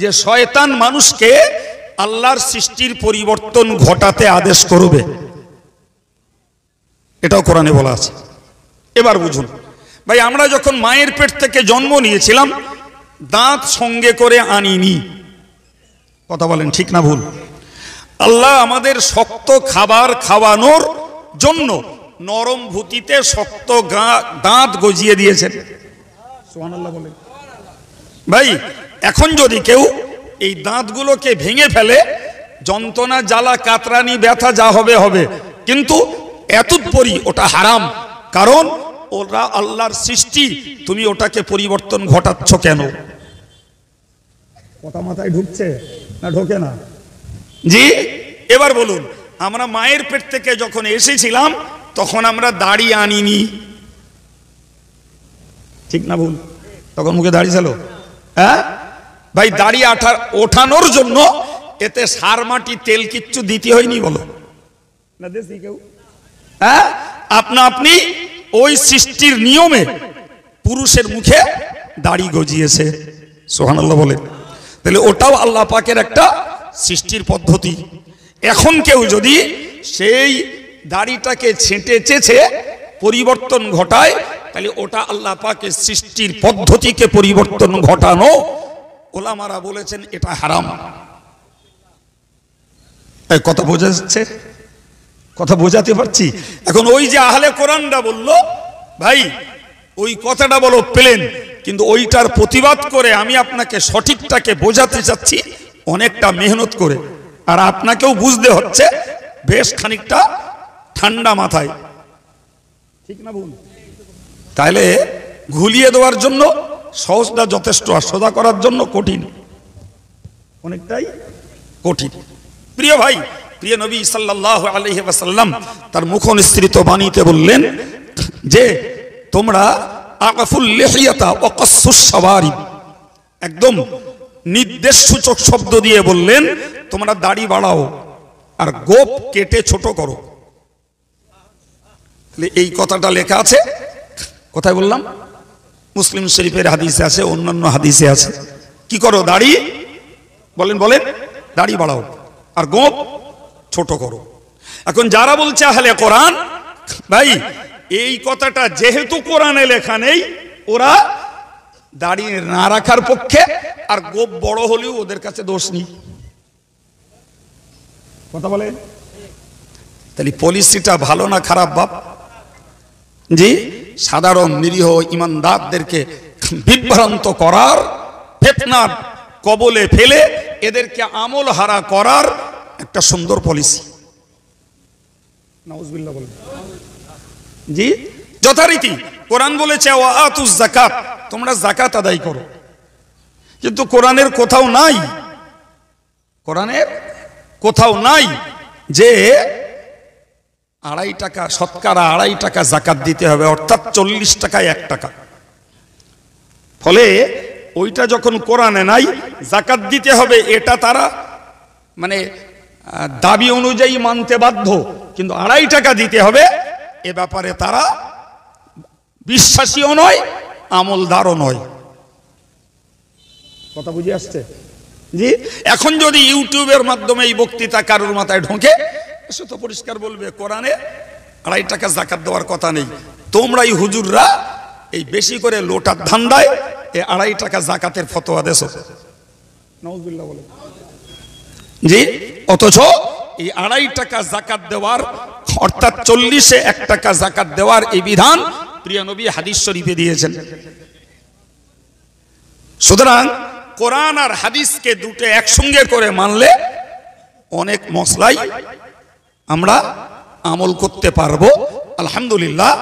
যে শয়তান মানুষকে আল্লাহর সৃষ্টির পরিবর্তন ঘটাতে আদেশ করবে, এটাও কোরআনে বলা আছে। এবার বুঝুন ভাই, আমরা যখন মায়ের পেট থেকে জন্ম নিয়েছিলাম দাঁত সঙ্গে করে আনিনি, কথা বলেন ঠিক না ভুল? আল্লাহ আমাদের শক্ত খাবার খাওয়ানোর জন্য নরম ভূতিতে শক্ত দাঁত গজিয়ে দিয়েছেন। সুবহানাল্লাহ বলেন। ভাই এখন যদি কেউ এই দাঁতগুলোকে ভেঙে ফেলে, যন্ত্রণা জ্বালা কাতরানি ব্যথা যা হবে হবে, কিন্তু এতৎপরই ওটা হারাম, কারণ ওরা আল্লাহর সৃষ্টি, তুমি ওটাকে পরিবর্তন ঘটাচ্ছ কেন? কথা মাথায় ঢুকছে না ঢোকে না? জি এবার বলুন, আমরা মায়ের পেট থেকে যখন এসেছিলাম তখন আমরা দাড়ি আনিনি, ঠিক না ভুল? তখন মুখে দাড়ি ছিল। হ্যাঁ ভাই, দাড়ি ওঠানোর জন্য এতে সার মাটি তেল কিচ্ছু দিতে হয়নি, বলো না দেশি কেউ? হ্যাঁ, আপনা আপনি ওই সৃষ্টির নিয়মে পুরুষের মুখে দাড়ি গজিয়েছে। সুবহানাল্লাহ বলে। তাহলে ওটাও আল্লাহ পাকের একটা সৃষ্টির পদ্ধতি। এখন কেউ যদি সেই দাড়িটাকে ছেঁটে চেঁচে পরিবর্তন ঘটায়, তাহলে ওটা আল্লাহ পাকের সৃষ্টির পদ্ধতিকে পরিবর্তন ঘটানো, ওলামারা বলেছেন এটা হারাম। কথা বোঝা যাচ্ছে? কথা বোঝাতে পারছি? এখন ওই যে আহলে কোরআনটা বললো, ভাই ওই কথাটা বলো প্লেন, কিন্তু ওইটার প্রতিবাদ করে আমি আপনাকে সঠিকটাকে বোঝাতে চাচ্ছি অনেকটা মেহনত করে, আর আপনাকেও বুঝতে হচ্ছে বেশ খানিকটা ঠান্ডা মাথায়, ঠিক না ভুল? তাহলে ঘুলিয়ে দেওয়ার জন্য সহজটা যথেষ্ট, আর সোজা করার জন্য কঠিন, অনেকটাই কঠিন। প্রিয় ভাই, প্রিয় নবী সাল্লাল্লাহু আলাইহি ওয়াসাল্লাম তার মুখনিসৃত বাণীতে বললেন যে তোমরা আকাফুল লিহিয়াতা ওয়া কাসসুস শাওয়ারিব, একদম নির্দেশ সূচক শব্দ দিয়ে বললেন তোমরা দাড়ি বাড়াও আর গোপ কেটে ছোট করো। এই কথাটা লেখা আছে কোথায় বললাম? মুসলিম শরীফের হাদিসে আছে, অন্যান্য হাদিসে আছে। কি করো? দাড়ি বলেন বলেন দাড়ি বাড়াও আর গোপ ছোট করো। এখন যারা বলছে আহলে কোরআন, ভাই এই কথাটা যেহেতু কোরআনে লেখা নেই, ওরা দাড়ি না রাখার পক্ষে, আর গোপ বড় হলেও ওদের কাছে দোষ নেই। কথা বলে? তাহলে পলিসিটা ভালো না খারাপ বাপ? জি, সাধারণ নিরীহ ইমানদারদেরকে বিভ্রান্ত করার, ফিতনার কবলে ফেলে এদেরকে আমল হারা করার একটা সুন্দর পলিসি। নাউজুবিল্লাহ বলেন। জি, যথারীতি কোরআন বলেছে ওয়া আতুজ যাকাত, তোমরা যাকাত আদায় করো, কিন্তু কোরআনের কোথাও নাই, কোরআনের কোথাও নাই যে 2.5 টাকা শতকরা 2.5 টাকা যাকাত দিতে হবে, অর্থাৎ 40 টাকায় 1 টাকা। ফলে ওইটা যখন কোরআনে নাই, যাকাত দিতে হবে এটা তারা মানে দাবি অনুযায়ী মানতে বাধ্য, কিন্তু 2.5 টাকা দিতে হবে এ ব্যাপারে তারা বিশ্বাসীও নয়, আমলদারও নয়। কথা বুঝে আসছে? জি, এখন যদি ইউটিউবের মাধ্যমে এই বক্তৃতা কারোর মাথায় ঢোকে, সে তো পরিষ্কার বলবে কোরআনে 2.5 টাকা যাকাত দেওয়ার কথা নেই, তোমরা এই হুজুররা এই বেশি করে লোটার ধান্দায় এই 2.5 টাকা যাকাতের ফতোয়া দেছো। নাউজুবিল্লাহ বলে। জি, অথচ এই 2.5 টাকা যাকাত দেওয়ার, অর্থাৎ 40-এ 1 টাকা যাকাত দেওয়ার এই বিধান প্রিয় নবী হাদিস শরীফে দিয়েছেন। সুতরাং কোরআন আর হাদিসকে দুটো একসঙ্গে করে মানলে অনেক মসলাই আমরা আমল করতে পারবো। আলহামদুলিল্লাহ,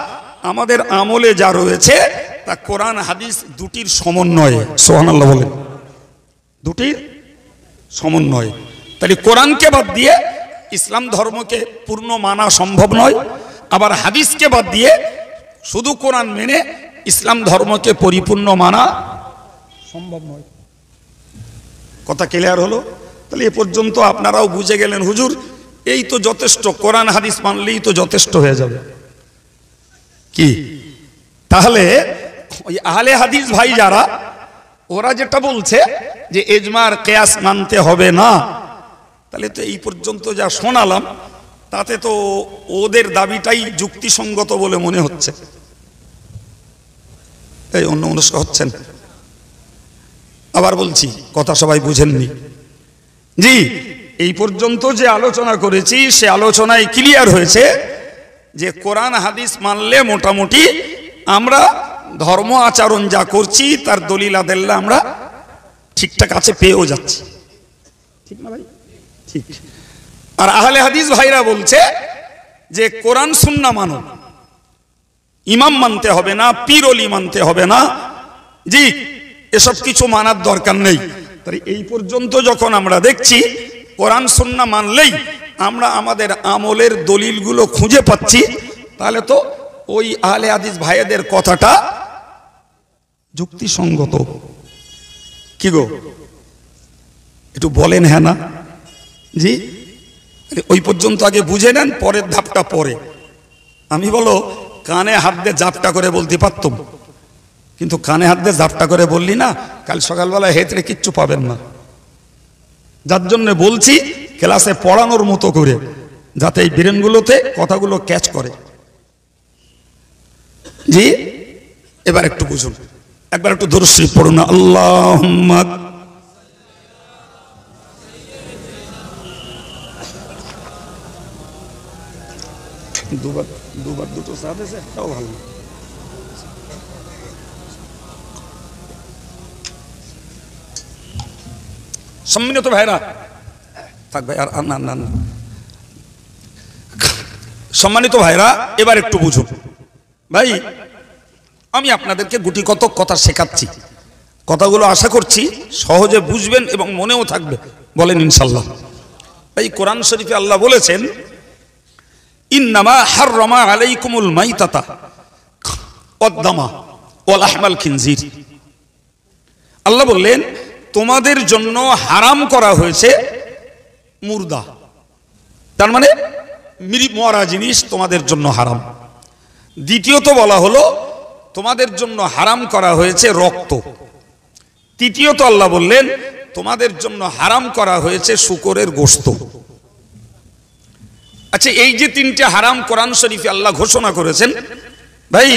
আমাদের আমলে যা রয়েছে তা কোরআন হাদিস দুটির সমন্বয়ে। সুবহানাল্লাহ বলেন। দুটির সমন্বয়ে। তাহলে কোরআনকে বাদ দিয়ে ইসলাম ধর্মকে পূর্ণ মানা সম্ভব নয়, আবার হাদিসকে বাদ দিয়ে শুধু কোরআন মেনে ইসলাম ধর্মকে পরিপূর্ণ মানা সম্ভব নয়। কথা ক্লিয়ার হলো? তাহলে এ পর্যন্ত আপনারাও বুঝে গেলেন হুজুর এই তো যথেষ্ট, কোরআন হাদিস মানলেই তো যথেষ্ট হয়ে যাবে কি? তাহলে ওই আহলে হাদিস ভাই যারা, ওরা যেটা বলছে যে ইজমার কিয়াস মানতে হবে না, তাহলে তো এই পর্যন্ত যা শোনালাম তাতে তো ওদের দাবিটাই যুক্তিসঙ্গত বলে মনে হচ্ছে। এই অন্য মনস্ক হচ্ছেন। আবার বলছি, কথা সবাই বুঝেননি। জি, এই পর্যন্ত যে আলোচনা করেছি সে আলোচনায় ক্লিয়ার হয়েছে যে কোরআন হাদিস মানলে মোটামুটি আমরা ধর্ম আচরণ যা করছি তার দলিল আদেল্লা আমরা ঠিকঠাক আছে পেয়েও যাচ্ছি, ঠিক না ভাই? ঠিক। আর আহলে হাদিস ভাইরা বলছে যে কোরআন সুন্নাহ মানো, ইমাম মানতে হবে না, পীর ওলি মানতে হবে না, জি এসব কিছু মানার দরকার নেই। তাই এই পর্যন্ত যখন আমরা দেখছি কোরআন সুন্নাহ মানলেই আমরা আমাদের আমলের দলিলগুলো খুঁজে পাচ্ছি, তাহলে তো ওই আহলে হাদিস ভাইদের কথাটা যুক্তিসঙ্গত। কি গো, একটু বলেন হ্যাঁ না? জি, ওই পর্যন্ত আগে বুঝে নেন, পরের ধাপটা পরে। আমি বলো কানে হাত দিয়ে জাপটা করে বলতে পারতাম, কিন্তু কানে হাত দিয়ে জাপটা করে বললি না, কাল সকালবেলা হেতরে কিচ্ছু পাবেন না। যার জন্য বলছি ক্লাসে পড়ানোর মতো করে, যাতে এই ব্রেনগুলোতে কথাগুলো ক্যাচ করে। জি, এবার একটু বুঝুন, একবার একটু দরুদ শরীফ পড়ুন না। আল্লাহুম্মা দুবার দুটো সাথ আছে, তাও ভালো। সম্মানিত ভাইরা, থাক ভাই, আর না না না, সম্মানিত ভাইরা এবার একটু বুঝুন। ভাই আমি আপনাদেরকে গুটি কতক কথা শেখাচ্ছি, কথাগুলো আশা করছি সহজে বুঝবেন এবং মনেও থাকবে, বলেন ইনশাল্লাহ। ভাই কোরআন শরীফে আল্লাহ বলেছেন ইন্নামা হাররামা আলাইকুমুল মাইতাতা ওয়াদ-দামা ওয়া লাহমাল খিনজির। আল্লাহ বললেন তোমাদের জন্য হারাম করা হয়েছে মুর্দা, তার মানে মরা জিনিস তোমাদের জন্য হারাম। দ্বিতীয়ত বলা হলো তোমাদের জন্য হারাম করা হয়েছে রক্ত। তৃতীয়ত আল্লাহ বললেন তোমাদের জন্য হারাম করা হয়েছে শূকরের গোশত। আচ্ছা, এই যে তিনটে হারাম কোরআন শরীফে আল্লাহ ঘোষণা করেছেন, ভাই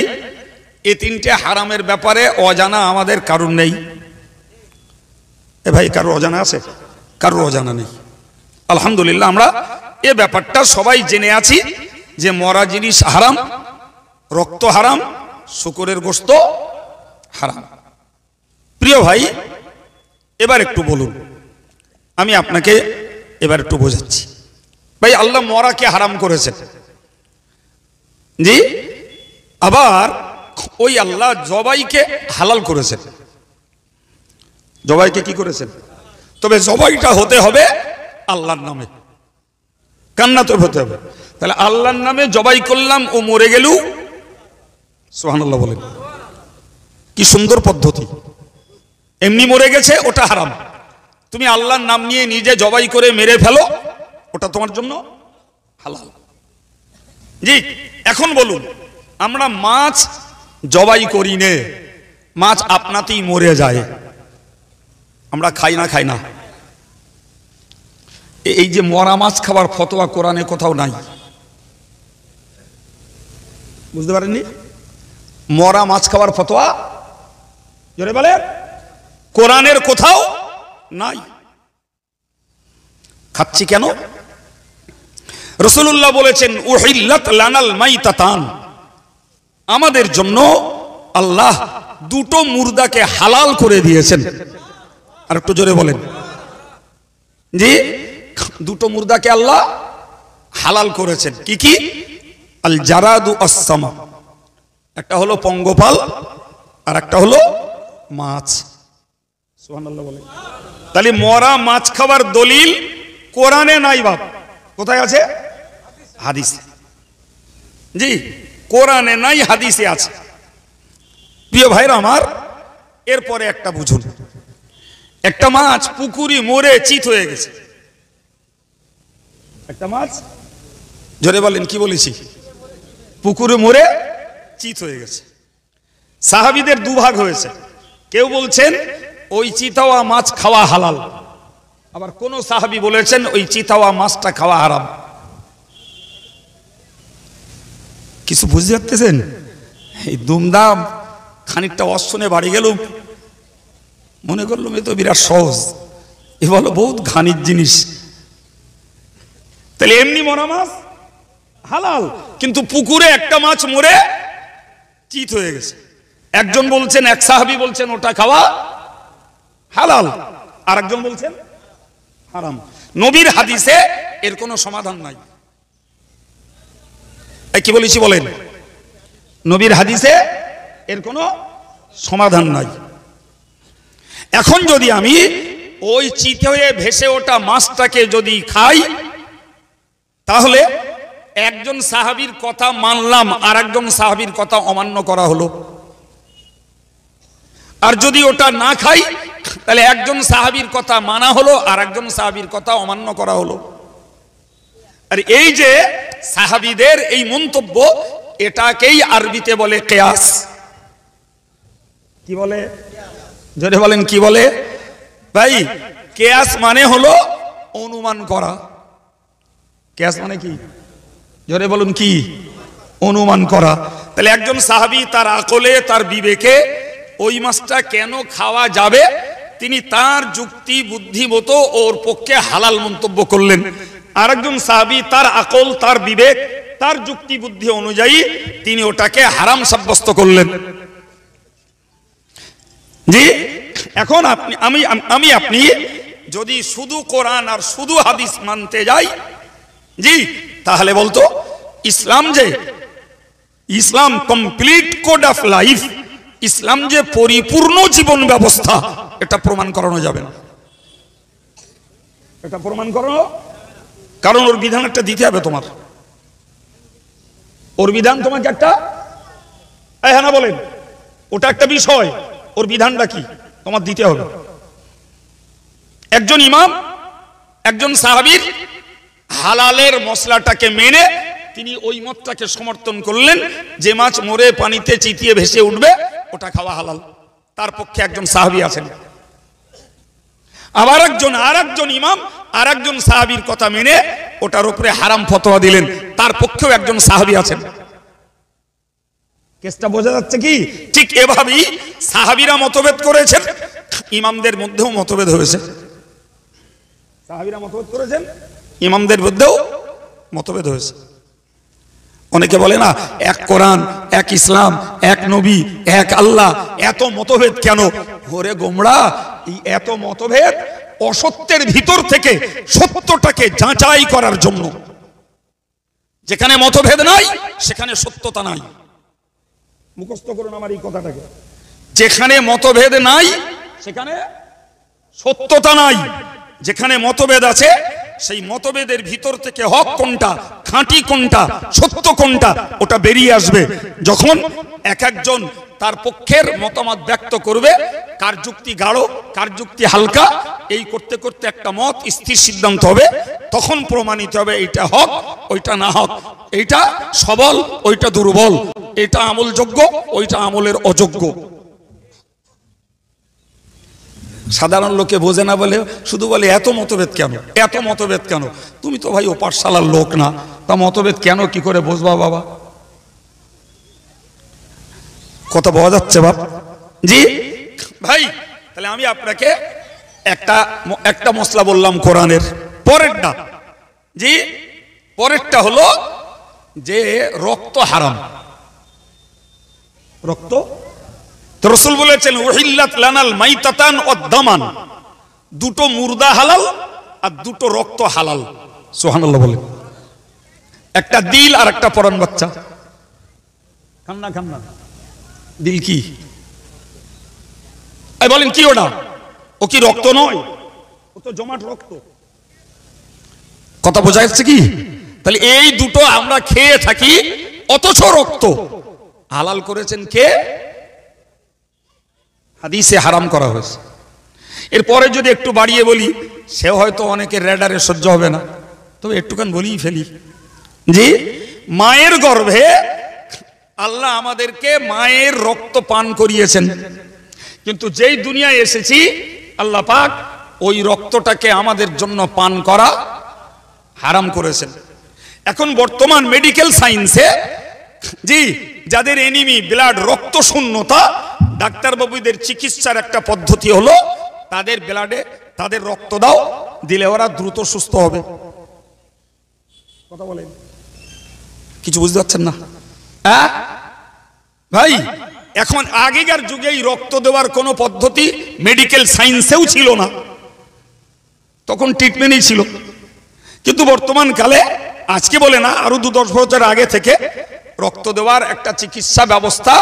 এই তিনটে হারামের ব্যাপারে অজানা আমাদের কারণ নেই। এ ভাই কারো অজানা আছে? কারো অজানা নেই। আলহামদুলিল্লাহ আমরা এ ব্যাপারটা সবাই জেনে আছি যে মরা জিনিস হারাম, রক্ত হারাম, শূকরের গোশত হারাম। প্রিয় ভাই এবার একটু বলুন, আমি আপনাকে এবার একটু বোঝাচ্ছি। ভাই আল্লাহ মরাকে হারাম করেছেন, জি, আবার ওই আল্লাহ জবাইকে হালাল করেছেন। জবাইকে কি করেছেন? তবে জবাইটা হতে হবে আল্লাহর নামে, কান্নাত হতে হবে। তাহলে আল্লাহর নামে জবাই করলাম, ও মরে গেল, সুবহানাল্লাহ বলেন, কি সুন্দর পদ্ধতি। এমনি মরে গেছে ওটা হারাম, তুমি আল্লাহর নাম নিয়ে নিজে জবাই করে মেরে ফেলো, ওটা তোমার জন্য হালাল। জি, এখন বলুন, আমরা মাছ জবাই করি নে, মাছ আপনাতেই মরে যায়, আমরা খাই না? খাই না। এই যে মরা মাছ খাবার ফতোয়া কোরআনে কোথাও নাই, বুঝতে পারেননি? মরা মাছ খাবার ফতোয়া জোরে বলে কোরআনের কোথাও নাই। খাচ্ছি কেন? রাসূলুল্লাহ বলেছেন উহিল্লাত লানাল মাইতাতান, আমাদের জন্য আল্লাহ দুটো মুর্দাকে হালাল করে দিয়েছেন। আর একটু জোরে বলেন। জি, দুটো মুর্দাকে আল্লাহ হালাল করেছেন। কি কি? আল জারাদু আসসামা, একটা হলো পঙ্গপাল আর একটা হলো মাছ। সুবহানাল্লাহ বলেন। তাহলে মরা মাছ খাবার দলিল কোরআনে নাই বাপ, কোথায় আছে? হাদিসে। জি, কোরআনে নাই, হাদিসে আছে। প্রিয় ভাইরা আমার, এরপরে একটা বুঝুন, একটা মাছ পুকুরে মরে চিত হয়ে গেছে। একটা মাছ, জোরে বলেন কি বলেছি? পুকুরে মরে চিত হয়ে গেছে। সাহাবীদের দুভাগ হয়েছে, কেউ বলছেন ওই চিত হওয়া মাছ খাওয়া হালাল, আবার কোন সাহাবী বলেছেন ওই চিতাওয়া মাছটা খাওয়া হারাম। কিছু বুঝতে পারতেছেন? এই দুমদাম খানিকটা অশ্বনে বাড়ি গেল, মনে করলাম এ তো বিরাট সহজ, এ বলো বহুত ঘানির জিনিস। তাহলে এমনি মরা মাছ হালাল, কিন্তু পুকুরে একটা মাছ মরে চিত হয়ে গেছে, একজন বলছেন, এক সাহাবী বলছেন ওটা খাওয়া হালাল, আর একজন বলছেন হারাম। নবীর হাদিসে এর কোনো সমাধান নাই। কি বলেছি বলেন? নবীর হাদিসে এর কোনো সমাধান নাই। এখন যদি আমি ওই চিতে হয়ে ভেসে ওঠা মাছটাকে যদি খাই, তাহলে একজন সাহাবীর কথা মানলাম, আর একজন সাহাবীর কথা অমান্য করা হলো। আর যদি ওটা না খাই, তাহলে একজন সাহাবীর কথা মানা হলো, আর একজন সাহাবীর কথা অমান্য করা হলো। আর এই যে সাহাবীদের এই মন্তব্য, এটাকেই আরবিতে বলে কিয়াস। কি বলে? জোরে বলেন, কি বলে ভাই? কিয়াস মানে হলো অনুমান করা। কিয়াস মানে কি? জোরে বলুন, কি? অনুমান করা। তাহলে একজন সাহাবী তার আকলে, তার বিবেকে ওই মাছটা কেন খাওয়া যাবে, তিনি তার যুক্তি বুদ্ধি মতো ওর পক্ষে হালাল মন্তব্য করলেন। আর একজন সাহাবী তার আকল, তার বিবেক, তার যুক্তি বুদ্ধি অনুযায়ী তিনি ওটাকে হারাম সাব্যস্ত করলেন। জি, এখন আপনি যদি শুধু কোরআন আর শুধু হাদিস মানতে যাই, জি, তাহলে বলতো ইসলাম কমপ্লিট কোড অফ লাইফ, ইসলাম যে পরিপূর্ণ জীবন ব্যবস্থা, এটা প্রমাণ করানো যাবে না। এটা প্রমাণ করানো, কারণ ওর বিধান একটা দিতে হবে তোমার। ওর বিধান তোমাকে একটা, হ্যাঁ না বলেন, ওটা একটা বিষয়, ওর বিধানটা কি তোমার দিতে হবে। একজন ইমাম একজন সাহাবীর হালালের মশলাটাকে মেনে তিনি ওই মতটাকে সমর্থন করলেন যে মাছ মরে পানিতে চিতিয়ে ভেসে উঠবে ওটা খাওয়া হালাল, তার পক্ষে একজন সাহাবী আছেন। আবার আর একজন ইমাম আর একজন সাহাবীর কথা মেনে ওটার উপরে হারাম ফতোয়া দিলেন, তার পক্ষেও একজন সাহাবী আছেন। কেসটা বোঝা যাচ্ছে কি? ঠিক এভাবেই সাহাবীরা মতভেদ করেছেন, ইমামদের মধ্যেও মতভেদ হয়েছে। সাহাবীরা মতভেদ করেছেন, ইমামদের মধ্যেও মতভেদ হয়েছে। অনেকে বলে না, এক কোরআন, এক ইসলাম, এক নবী, এক আল্লাহ, এত মতভেদ কেন? ওরে গোমড়া, এই এত মতভেদ অসত্যের ভিতর থেকে সত্যটাকে যাচাই করার জন্য। যেখানে মতভেদ নাই সেখানে সত্যতা নাই। মুখস্থ করুন আমার এই কথাটাকে, যেখানে মতভেদ নাই সেখানে সত্যতা নাই। যেখানে মতভেদ আছে সেই মতভেদের ভিতর থেকে হক কোনটা, খাঁটি কোনটা, সত্য কোনটা, ওটা বেরিয়ে আসবে। যখন এক একজন তার পক্ষের মতামত ব্যক্ত করবে, কার যুক্তি গাঢ়, কার যুক্তি হালকা, এই করতে করতে একটা মত স্থির সিদ্ধান্ত হবে। তখন প্রমাণিত হবে এইটা হক, ওইটা না হক, এইটা সবল, ওইটা দুর্বল, এটা আমলযোগ্য, ওইটা আমলের অযোগ্য। সাধারণ লোকে বোঝে না বলে শুধু বলে এত মতভেদ কেন, এত মতভেদ কেন? তুমি তো ভাই ও পাঠশালার লোক না, তা মতভেদ কেন কি করে বুঝবা বাবা? কথা বোঝা যাচ্ছে বাপ? জি ভাই, তাহলে আমি আপনাকে একটা মশলা বললাম কোরআনের। পরেরটা, জি, পরেরটা হলো যে রক্ত হারাম। রক্ত রাসূল বলেছেন উহিল্লাত লানাল মাইতাতান ওয়াদ দামান, দুটো মুর্দা হালাল আর দুটো রক্ত হালাল। সুবহানাল্লাহ বলেন। একটা দিল আর একটা পরান বাচ্চা। খান্না খান্না দিল কি? এই বলেন কি ওটা? ও কি রক্ত নয়? ও তো জমাট রক্ত। কথা বোঝা যাচ্ছে কি? তাহলে এই দুটো আমরা খেয়ে থাকি, অথচ রক্ত হালাল করেছেন কে? হাদিসে হারাম করা হয়েছে। এরপরে যদি একটু বাড়িয়ে বলি, সে হয়তো অনেকের রেডারে সহ্য হবে না, তবে একটুখান বলেই ফেলি। জি, মায়ের গর্ভে আল্লাহ আমাদেরকে মায়ের রক্ত পান করিয়েছেন, কিন্তু যেই দুনিয়ায় এসেছি আল্লাহ পাক ওই রক্তটাকে আমাদের জন্য পান করা হারাম করেছেন। এখন বর্তমান মেডিকেল সায়েন্সে জি যাদের এনিমি ব্লাড রক্ত শূন্যতা, ডাক্তার বাবুদের চিকিৎসার একটা পদ্ধতি হলো তাদের ব্লাডে তাদের রক্ত দাও, দিলে ওরা দ্রুত সুস্থ হবে। কথা বলেন, কিছু বুঝতে পারছেন না? হ্যাঁ ভাই, এখন আগেকার যুগে এই রক্ত দেওয়ার কোনো পদ্ধতি মেডিকেল সায়েন্সেও ছিল না, তখন ট্রিটমেন্টই ছিল। কিন্তু বর্তমান কালে, আজকে বলে না, আরো 2-10 বছর আগে থেকে রক্ত দেওয়ার একটা চিকিৎসা ব্যবস্থা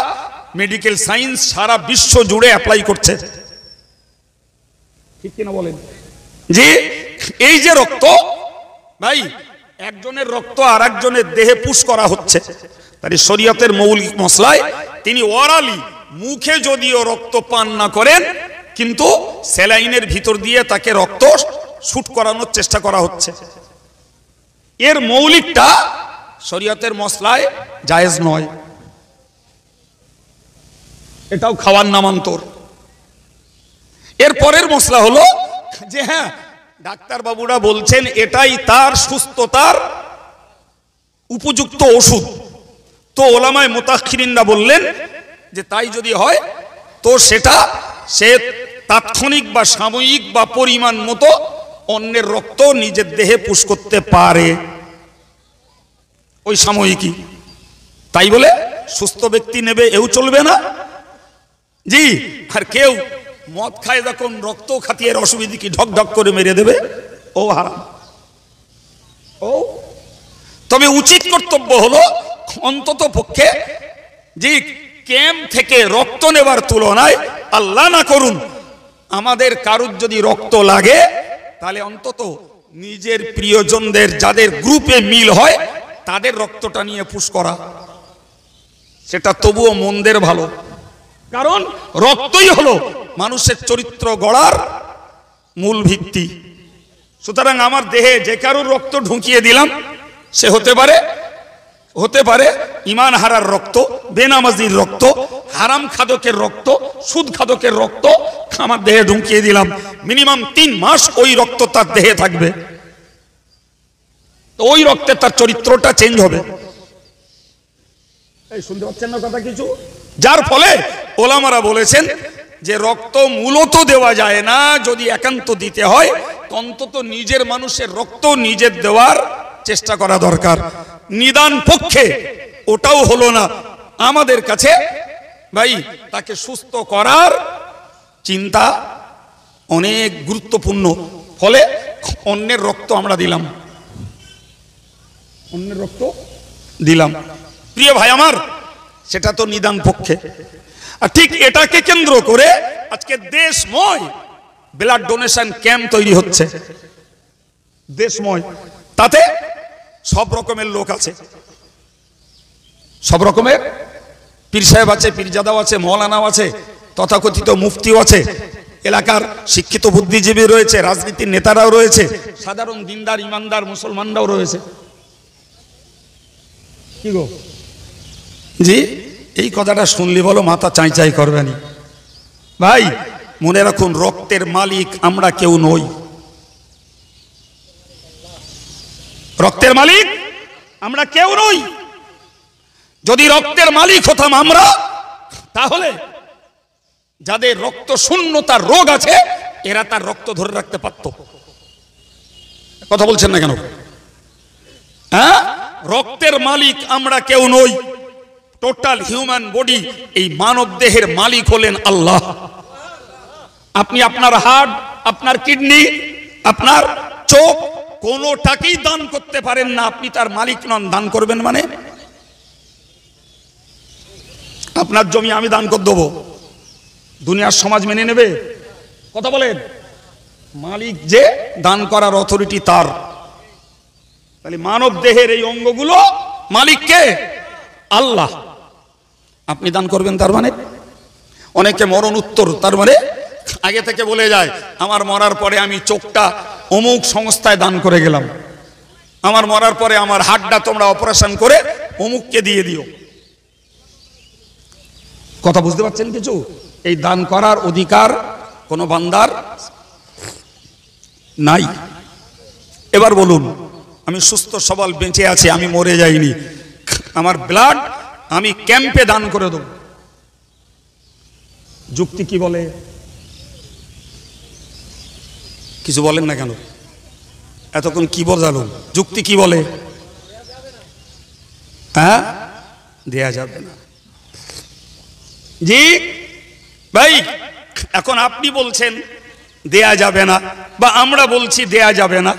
মেডিকেল সায়েন্স সারা বিশ্ব জুড়ে অ্যাপ্লাই করছে। ঠিক কিনা বলেন? যে এই যে রক্ত ভাই, একজনের রক্ত আর একজনের দেহে পুশ করা হচ্ছে, তাই শরীয়তের মৌলিক মশলায় তিনি ওরালি মুখে যদিও রক্ত পান না করেন, কিন্তু স্যালাইনের ভিতর দিয়ে তাকে রক্ত শুট করানোর চেষ্টা করা হচ্ছে। এর মৌলিকটা শরীয়তের মশলায় জায়েজ নয়, এটাও খাওয়ার নামান্তর। এর পরের মশলা হলো যে হ্যাঁ, ডাক্তার বাবুরা বলছেন এটাই তার সুস্থতার উপযুক্ত ওষুধ, তো ওলামায়ে মুতাখিরিনরা বললেন যে তাই যদি হয় তো সেটা সে তাৎক্ষণিক বা সাময়িক বা পরিমাণ মতো অন্যের রক্ত নিজের দেহে পুশ করতে পারে, ওই সাময়িকই। তাই বলে সুস্থ ব্যক্তি নেবে এও চলবে না জি। আর কেউ মদ খায় যখন রক্ত খাতিয়ে অসুবিধা কি ঢক ঢক করে মেরে দেবে, ও হারাম। ও তবে উচিত কর্তব্য হলো অন্তত পক্ষে যে ক্যাম্প থেকে রক্ত নেবার তুলনায়, আল্লাহ না করুন আমাদের কারুর যদি রক্ত লাগে, তাহলে অন্তত নিজের প্রিয়জনদের যাদের গ্রুপে মিল হয় তাদের রক্তটা নিয়ে পুশ করা, সেটা তবুও মন্দের ভালো। কারণ রক্তই হলো মানুষের চরিত্র গড়ার মূল ভিত্তি। সুতরাং আমার দেহে যে কারুর রক্ত ঢুকিয়ে দিলাম, সে হতে পারে ইমান হারার রক্ত, বেনামাজির রক্ত, হারাম খাদকের রক্ত, সুদ খাদকের রক্ত আমার দেহে ঢুকিয়ে দিলাম, মিনিমাম 3 মাস ওই রক্ত তার দেহে থাকবে, তো ওই রক্তে তার চরিত্রটা চেঞ্জ হবে। এই শুনতে পাচ্ছেন না কথা কিছু? যার ফলে ওলামারা বলেছেন যে রক্ত মূলত দেওয়া যায় না, যদি একান্ত দিতে হয় অন্তত নিজের মানুষের রক্ত নিজের দেওয়ার চেষ্টা করা দরকার। নিদান পক্ষে ওটাও হলো না, আমাদের কাছে ভাই তাকে সুস্থ করার চিন্তা অনেক গুরুত্বপূর্ণ। ফলে অন্যের রক্ত আমরা দিলাম, অন্যের রক্ত দিলাম, প্রিয় ভাই আমার, সেটা তো নিদান পক্ষে। আর ঠিক এটাকে কেন্দ্র করে আজকে দেশময় ব্লাড ডোনেশন ক্যাম্প তৈরি হচ্ছে, দেশময়। তাতে সব রকমের লোক আছে, সব রকমের পীর সাহেব আছে, পীরজাদাও আছে, মৌলানাও আছে, তথাকথিত মুফতিও আছে, এলাকার শিক্ষিত বুদ্ধিজীবী রয়েছে, রাজনীতির নেতারাও রয়েছে, সাধারণ দিনদার ইমানদার মুসলমানরাও রয়েছে। কি গো জি, এই কথাটা শুনলি বলো মাথা চাই চাই করবেনি। ভাই মনে রাখুন, রক্তের মালিক আমরা কেউ নই, রক্তের মালিক আমরা কেউ নই। যদি রক্তের মালিক হতাম আমরা, তাহলে যাদের রক্ত শূন্যতার রোগ আছে এরা তার রক্ত ধরে রাখতে পারত। কথা বলছেন না কেন? হ্যাঁ, রক্তের মালিক আমরা কেউ নই। টোটাল হিউম্যান বডি, এই মানব দেহের মালিক হলেন আল্লাহ। আপনি আপনার হার্ট, আপনার কিডনি, আপনার চোখ কোনোটাকেই দান করতে পারেন না, আপনি তার মালিক নন। দান করবেন মানে আপনার জমি আমি দান করে দেবো, দুনিয়ার সমাজ মেনে নেবে? কথা বলেন, মালিক যে, দান করার অথরিটি তার। তাহলে মানব দেহের এই অঙ্গগুলো মালিককে আল্লাহ, আপনি দান করবেন তার মানে? অনেকে মরণ উত্তর, তার মানে আগে থেকে বলে যায় আমার মরার পরে আমি চোখটা অমুক সংস্থায় দান করে গেলাম, আমার মরার পরে আমার হাড়টা তোমরা অপারেশন করে অমুককে দিয়ে দিও। কথা বুঝতে পারছেন কিছু? এই দান করার অধিকার কোন বান্দার নাই। এবার বলুন, আমি সুস্থ সবল বেঁচে আছি, আমি মরে যাইনি, আমার ব্লাড আমি ক্যাম্পে দান করে দেব, যুক্তি কি বলে? কিছু বলেন না কেন? এতক্ষণ কি বোঝালো? যুক্তি কি বলে? হ্যাঁ, দেয়া যাবে না। জি ভাই, এখন আপনি বলছেন দেয়া যাবে না, বা আমরা বলছি দেয়া যাবে না,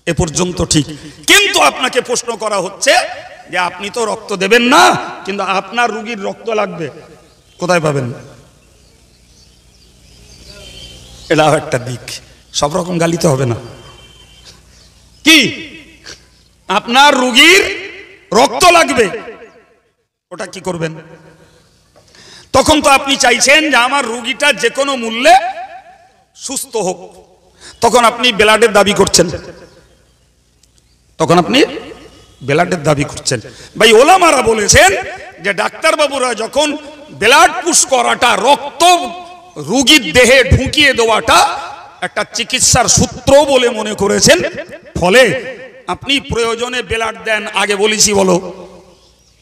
এ পর্যন্ত ঠিক। কিন্তু আপনাকে প্রশ্ন করা হচ্ছে যে আপনি তো রক্ত দেবেন না, কিন্তু আপনার রোগীর রক্ত লাগবে, কোথায় পাবেন? এটাও একটা দিক। সব রকম গালিতে হবে না। কি আপনার রোগীর রক্ত লাগবে, ওটা কি করবেন? তখন তো আপনি চাইছেন যে আমার রোগীটা যে কোনো মূল্যে সুস্থ হোক, তখন আপনি ব্লাডের দাবি করছেন, তখন আপনি ব্লাডের দাবি করছেন। ভাই, ওলামারা বলেছেন যে ডাক্তার বাবুরা যখন ব্লাড পুশ করাটা, রক্ত রোগীর দেহে ঢুকিয়ে দেওয়াটা একটা চিকিৎসার সূত্র বলে মনে করেছেন, ফলে আপনি প্রয়োজনে ব্লাড দেন। আগে বলেছি, বলো,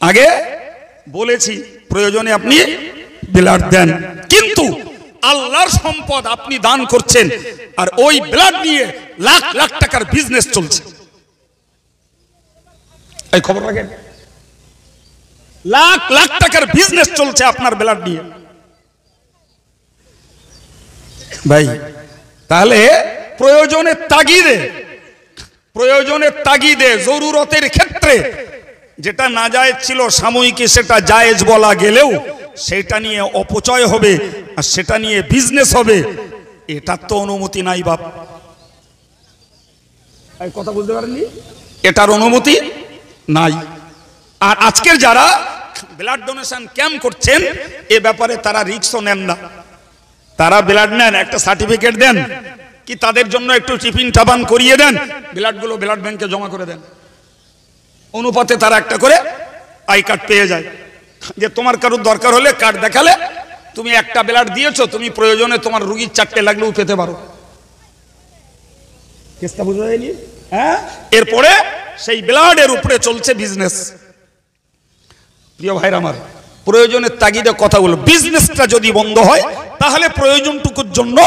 আগে বলেছি প্রয়োজনে আপনি ব্লাড দেন, কিন্তু আল্লাহর সম্পদ আপনি দান করছেন, আর ওই ব্লাড নিয়ে লাখ লাখ টাকার বিজনেস চলছে। এই খবর রাখেন, লাখ লাখ টাকার বিজনেস চলছে আপনার ব্লাড নিয়ে। ভাই, তাহলে প্রয়োজনের তাগিদে জরুরতের ক্ষেত্রে যেটা নাজায়েজ ছিল সাময়িক, সেটা জায়েজ বলা গেলেও সেটা নিয়ে অপচয় হবে আর সেটা নিয়ে বিজনেস হবে, এটার তো অনুমতি নাই বাপ। এই কথা বুঝতে পারেননি? এটার অনুমতি নাই। আর আজকের যারা ব্লাড ডোনেশন ক্যাম্প করছেন, এ ব্যাপারে তারা রিস্কও নেন না। তারা ব্লাড নেন, একটা সার্টিফিকেট দেন, কি তাদের জন্য একটু টিফিন টাপান করিয়ে দেন, ব্লাডগুলো ব্লাড ব্যাংকে জমা করে দেন, অনুপাতে তারা একটা করে আই কার্ড পেয়ে যায়, যে তোমার কারোর দরকার হলে কার্ড দেখালে তুমি একটা ব্লাড দিয়েছো, তুমি প্রয়োজনে তোমার রোগীর 4টে লাগলেও পেতে পারো। কেসটা বুঝা যায়নি? হ্যাঁ, এরপরে সেই ব্লাডের উপরে চলছে বিজনেস। প্রিয় ভাইরা আমার, প্রয়োজনের তাগিদে কথাগুলো, বিজনেসটা যদি বন্ধ হয় তাহলে প্রয়োজনটুকুর জন্য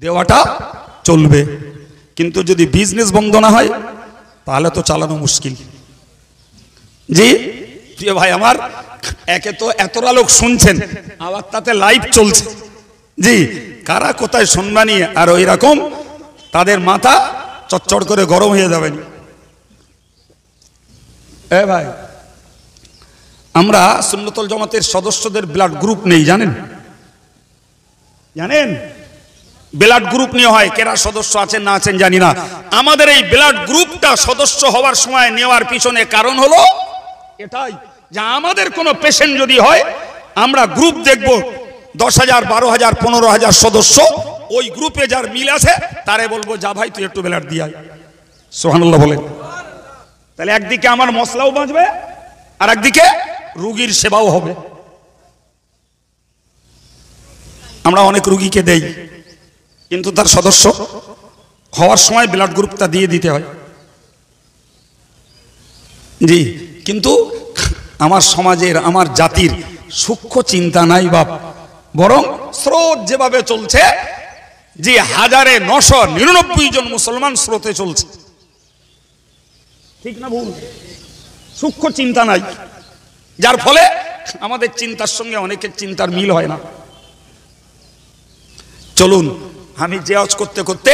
দেওয়াটা চলবে, কিন্তু যদি বিজনেস বন্ধ না হয় তাহলে তো চালানো মুশকিল। জি প্রিয় ভাই আমার, একে তো এতটা লোক শুনছেন, আবার তাতে লাইভ চলছে। জি, কারা কোথায় শুনবানি, আর ওই রকম তাদের মাথা চচ্চড় করে গরম হয়ে যাবেন। এ ভাই, আমরা সুন্নতুল জামাতের সদস্যদের ব্লাড গ্রুপ নেই, জানেন? ব্লাড গ্রুপ নিয়ে হয়, কেরা সদস্য আছেন না আছেন জানি না। আমাদের এই ব্লাড গ্রুপটা সদস্য হওয়ার সময় নেওয়ার পিছনে কারণ হলো এটাই, যে আমাদের কোনো পেশেন্ট যদি হয়, আমরা গ্রুপ দেখব 10,000, 12,000, 15,000 সদস্য, ওই গ্রুপে যার মিল আছে তারে বলবো, যা ভাই তুই একটু ব্লাড দিয়ে আয়। সুবহানাল্লাহ বলেন। তাহলে একদিকে আমার মশলাও বাঁচবে, আর একদিকে রোগীর সেবাও হবে। আমরা অনেক রোগীকে দেই, কিন্তু তার সদস্য হওয়ার সময় ব্লাড গ্রুপটা দিয়ে দিতে হয়। জি, কিন্তু আমার সমাজের, আমার জাতির সূক্ষ্ম চিন্তা নাই বাপ, বরং স্রোত যেভাবে চলছে, যে 1999 জন মুসলমান স্রোতে চলছে, ঠিক না ভুল? সূক্ষ্ম চিন্তা নাই, যার ফলে আমাদের চিন্তার সঙ্গে অনেকের চিন্তার মিল হয় না। চলুন, আমি জিয়াজ করতে করতে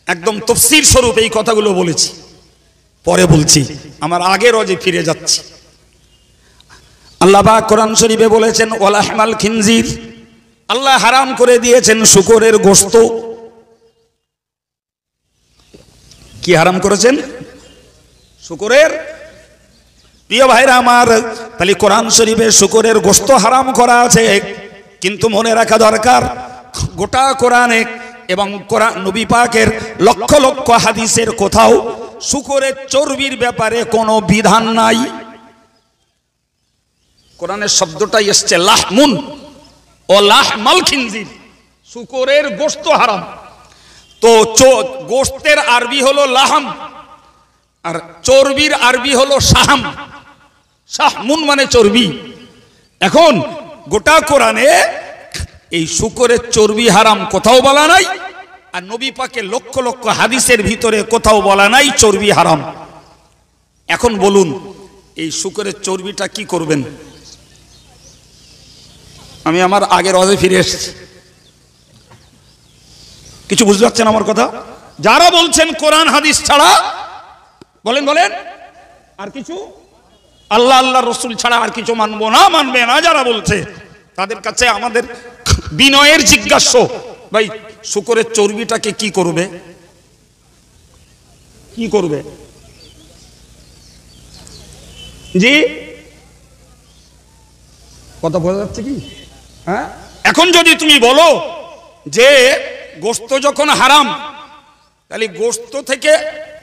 একদম তফসির স্বরূপ এই কথাগুলো বলেছি, পরে বলছি, আমার আগের রজে ফিরে যাচ্ছি। আল্লাহ পাক কোরআন শরীফে বলেছেন, ওয়ালাহমাল খিনজির, আল্লাহ হারাম করে দিয়েছেন শূকরের গোশত। কি হারাম করেছেন? শূকরের। প্রিয় ভাইরা আমার, তাহলে কোরআন শরীফে শূকরের গোশত হারাম করা আছে, কিন্তু মনে রাখা দরকার, গোটা কোরআনে এবং কোরআন নবী পাকের লক্ষ লক্ষ হাদিসের কোথাও শূকরের চর্বির ব্যাপারে কোনো বিধান নাই। কোরআনের শব্দটাই এসছে লাহমুন ও লাহমাল খিনজির, শুকরের গোশত হারাম। তো গোশতের আরবি হলো লাহাম, আর চর্বির আরবি হলো শাহাম। শাহমুন মানে চর্বি। এখন গোটা কোরআনে এই শুকরের চর্বি হারাম কোথাও বলা নাই, আর নবী পাকের লক্ষ লক্ষ হাদিসের ভিতরে কোথাও বলা নাই চর্বি হারাম। এখন বলুন এই শুকরের চর্বিটা কি করবেন? আমি আমার আগের ওয়াজে ফিরে এসেছি, কিছু বুঝতে পারছেন আমার কথা? যারা বলছেন কোরআন হাদিস ছাড়া, বলেন বলেন আর কিছু আল্লাহ আল্লাহ রসুল ছাড়া আর কিছু মানবো না, মানবে না যারা বলছে, তাদের কাছে আমাদের বিনয়ের জিজ্ঞাস্য, ভাই শুকরের চর্বিটাকে কি করবে? কি করবে? জি কথা বোঝা যাচ্ছে কি? হ্যাঁ, এখন যদি তুমি বলো যে গোশত যখন হারাম, তাহলে গোশত থেকে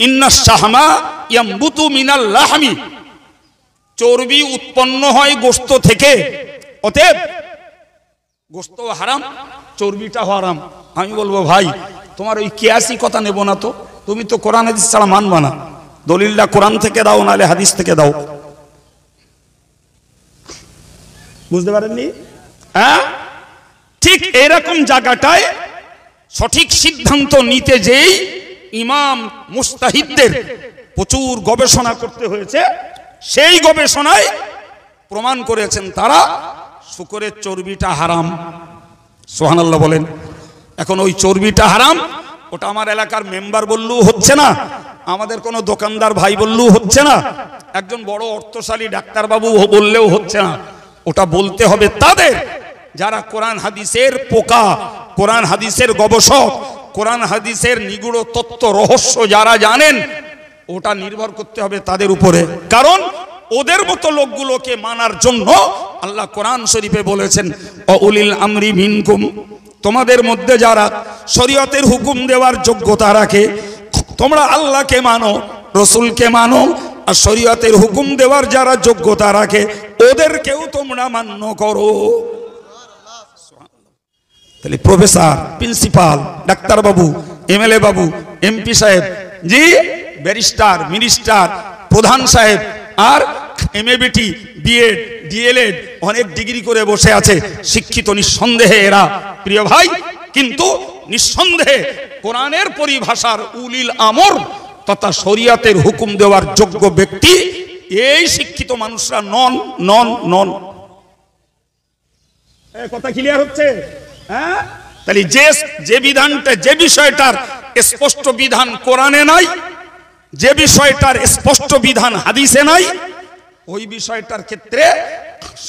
ইন্নাস শাহমা ইয়ামবুতু মিনাল লাহমি, চর্বি উৎপন্ন হয় গোশত থেকে, অতএব গোশত হারাম, চর্বিটা হারাম। আমি বলবো ভাই তোমার ওই কিয়াসি কথা নেব না, তো তুমি তো কোরআন হাদিস ছাড়া মানবা না, দলিলটা কোরআন থেকে দাও নালে হাদিস থেকে দাও। বুঝতে পারেননি? হ্যাঁ, ঠিক এরকম জায়গাটায় সঠিক সিদ্ধান্ত নিতে যেই ইমাম মুস্তাহিদদের প্রচুর গবেষণা করতে হয়েছে, সেই গবেষণায় প্রমাণ করেছেন তারা শুকরের চর্বিটা হারাম। সুবহানাল্লাহ বলেন। এখন ওই চর্বিটা হারাম, ওটা আমার এলাকার মেম্বার বললেও হচ্ছে না, আমাদের কোনো দোকানদার ভাই বললেও হচ্ছে না, একজন বড় অর্থশালী ডাক্তারবাবু বললেও হচ্ছে না, ওটা বলতে হবে তাদের যারা কোরআন হাদিসের পোকা, কোরআন হাদিসের গবেষক, কোরআন হাদিসের নিগুড় তত্ত্ব রহস্য যারা জানেন, ওটা নির্ভর করতে হবে তাদের উপরে। কারণ ওদের মতো লোকগুলোকে মানার জন্য আল্লাহ কোরআন শরীফে বলেছেন উলিল আমরি মিনকুম, তোমাদের মধ্যে যারা শরীয়তের হুকুম দেওয়ার যোগ্যতা রাখে, তোমরা আল্লাহকে মানো, রসুলকে মানো, আর শরীয়তের হুকুম দেওয়ার যারা যোগ্যতা রাখে ওদেরকেও তোমরা মান্য করো। তাহলে প্রফেসর, প্রিন্সিপাল, ডাক্তার বাবু, এমএলএ বাবু, এমপি সাহেব, জি ব্যারিস্টার, মিনিস্টার, প্রধান সাহেব, আর এমএবিটি, বিএড, ডিএলএড অনেক ডিগ্রি করে বসে আছে, শিক্ষিত নিঃসন্দেহে এরা, প্রিয় ভাই, কিন্তু নিঃসন্দেহে কোরআনের পরিভাষার উলিল আমর তথা শরীয়তের হুকুম দেওয়ার যোগ্য ব্যক্তি এই শিক্ষিত মানুষরা নন নন নন। কথা ক্লিয়ার হচ্ছে? হ্যাঁ, তাহলে যে বিধানটা, যে বিষয়টার স্পষ্ট বিধান কোরআনে নাই, যে বিষয়টার স্পষ্ট বিধান হাদিসে নাই, ওই বিষয়টার ক্ষেত্রে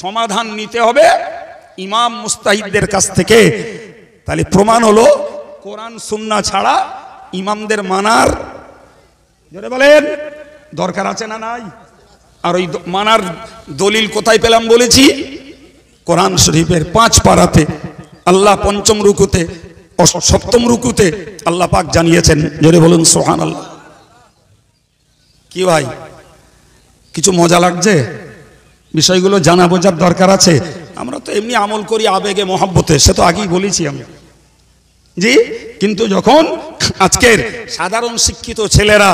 সমাধান নিতে হবে ইমাম মুস্তাহিদদের কাছ থেকে। তাহলে প্রমাণ হলো কোরআন সুন্নাহ ছাড়া ইমামদের মানার, জোরে বলেন, দরকার আছে না নাই? আর ওই মানার দলিল কোথায় পেলাম বলেছি? কোরআন শরীফের 5 পারাতে, আল্লাহ 5ম রুকুতে, 7ম রুকুতে আল্লাহ পাক জানিয়েছেন, জোরে বলুন সুবহানাল্লাহ। কি ভাই কিছু মজা লাগছে? বিষয়গুলো জানা বোঝার দরকার আছে। আমরা তো এমনি আমল করি আবেগে মহব্বতে, সে তো আগেই বলেছি আমি, জি। কিন্তু যখন আজকের সাধারণ শিক্ষিত ছেলেরা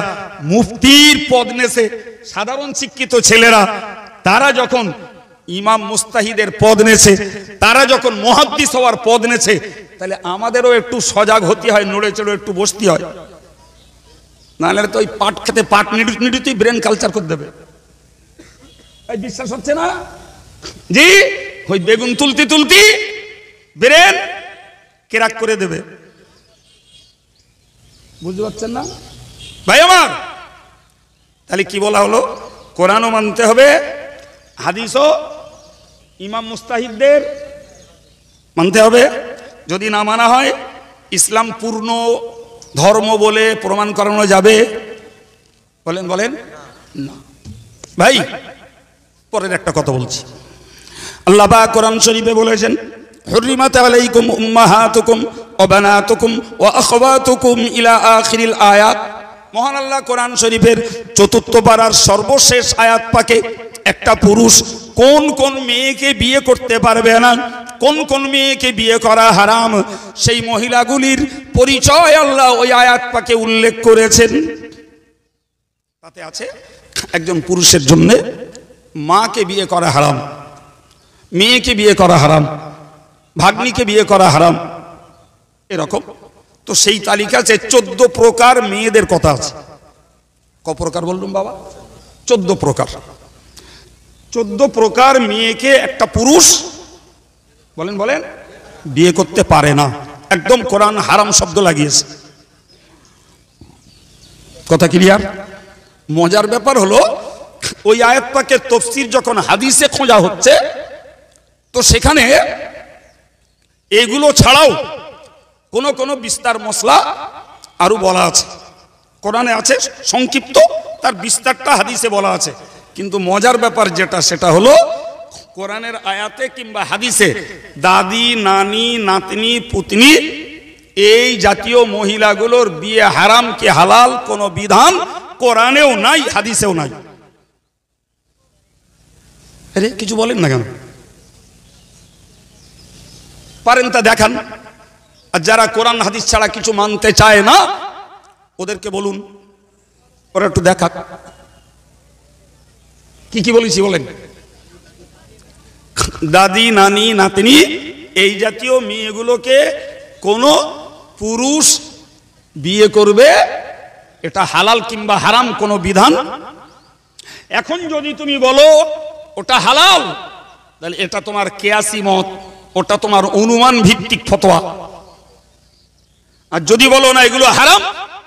মুফতির পদ নেছে, সাধারণ শিক্ষিত ছেলেরা তারা যখন ইমাম মুস্তাহিদের পদ নেছে, তারা যখন মুহাদ্দিস হওয়ার পদ নেছে, তাহলে আমাদেরও একটু সজাগ হতে হয়, নড়ে চড়ে একটু বসতে হয়, নাহলে তো ওই পাট খেতে পাট নিডুতেই ব্রেন কালচার করে দেবে। বিশ্বাস হচ্ছে না? জি, ওই বেগুন তুলতি তুলতি ব্রেন কেরাক করে দেবে। বুঝতে পারছেন না ভাই আমার? তাহলে কি বলা হলো? কোরআনও মানতে হবে, হাদিসও ইমাম মুস্তাহিদদের মানতে হবে। যদি না মানা হয় ইসলাম পূর্ণ ধর্ম বলে প্রমাণ করানো যাবে? বলেন বলেন না। ভাই পরের একটা কথা বলছি, আল্লাহ পাক কোরআন শরীফে বলেছেন হুররিমাত আলাইকুম উম্মাহাতুকুম ওয়া বানাতুকুম ওয়া আখওয়াতুকুম ইলা আখিরিল আয়াত। মহান আল্লাহ কোরআন শরীফের 4th পারার সর্বশেষ আয়াত পাকে একটা পুরুষ কোন কোন মেয়েকে বিয়ে করতে পারবে না, কোন কোন মেয়েকে বিয়ে করা হারাম সেই মহিলাগুলির পরিচয় আল্লাহ ওই আয়াত পাকে উল্লেখ করেছেন। তাতে আছে একজন পুরুষের জন্য মাকে বিয়ে করা হারাম, মেয়েকে বিয়ে করা হারাম, ভাগ্নিকে বিয়ে করা হারাম, এরকম। তো সেই তালিকা আছে 14 প্রকার মেয়েদের কথা আছে। ক প্রকার বললুম বাবা? 14 প্রকার। 14 প্রকার মেয়েকে একটা পুরুষ বলেন বিয়ে করতে পারে না। একদম কোরআন হারাম শব্দ লাগিয়েছে। কথা ক্লিয়ার? মজার ব্যাপার হলো ওই আয়াত পাকের তাফসীর যখন হাদিসে খোঁজা হচ্ছে তো সেখানে এগুলো ছাড়াও কোন কোন বিস্তার মশলা আরো বলা আছে। কোরআনে আছে সংক্ষিপ্ত, তার বিস্তারটা হাদিসে বলা আছে। কিন্তু মজার ব্যাপার যেটা সেটা হলো কোরআনের আয়াতে কিংবা হাদিসে দাদি, নানি, নাতনি, পুতনি এই জাতীয় মহিলাগুলোর বিয়ে হারাম কি হালাল কোনো বিধান কোরআনেও নাই, হাদিসেও নাই। আরে কিছু বলেন না কেন? পারেন তা দেখান। আর যারা কোরআন হাদিস ছাড়া কিছু মানতে চায় না ওদেরকে বলুন ওরা একটু দেখাক কি কি বলেছি বলেন। দাদি, নানি, নাতনি এই জাতীয় মেয়েগুলোকে কোন পুরুষ বিয়ে করবে এটা হালাল কিংবা হারাম কোনো বিধান। এখন যদি তুমি বলো ওটা হালাল তাহলে এটা তোমার কিয়াসি মত, ওটা তোমার অনুমান ভিত্তিক ফতোয়া। আর যদি বলো না এগুলো হারাম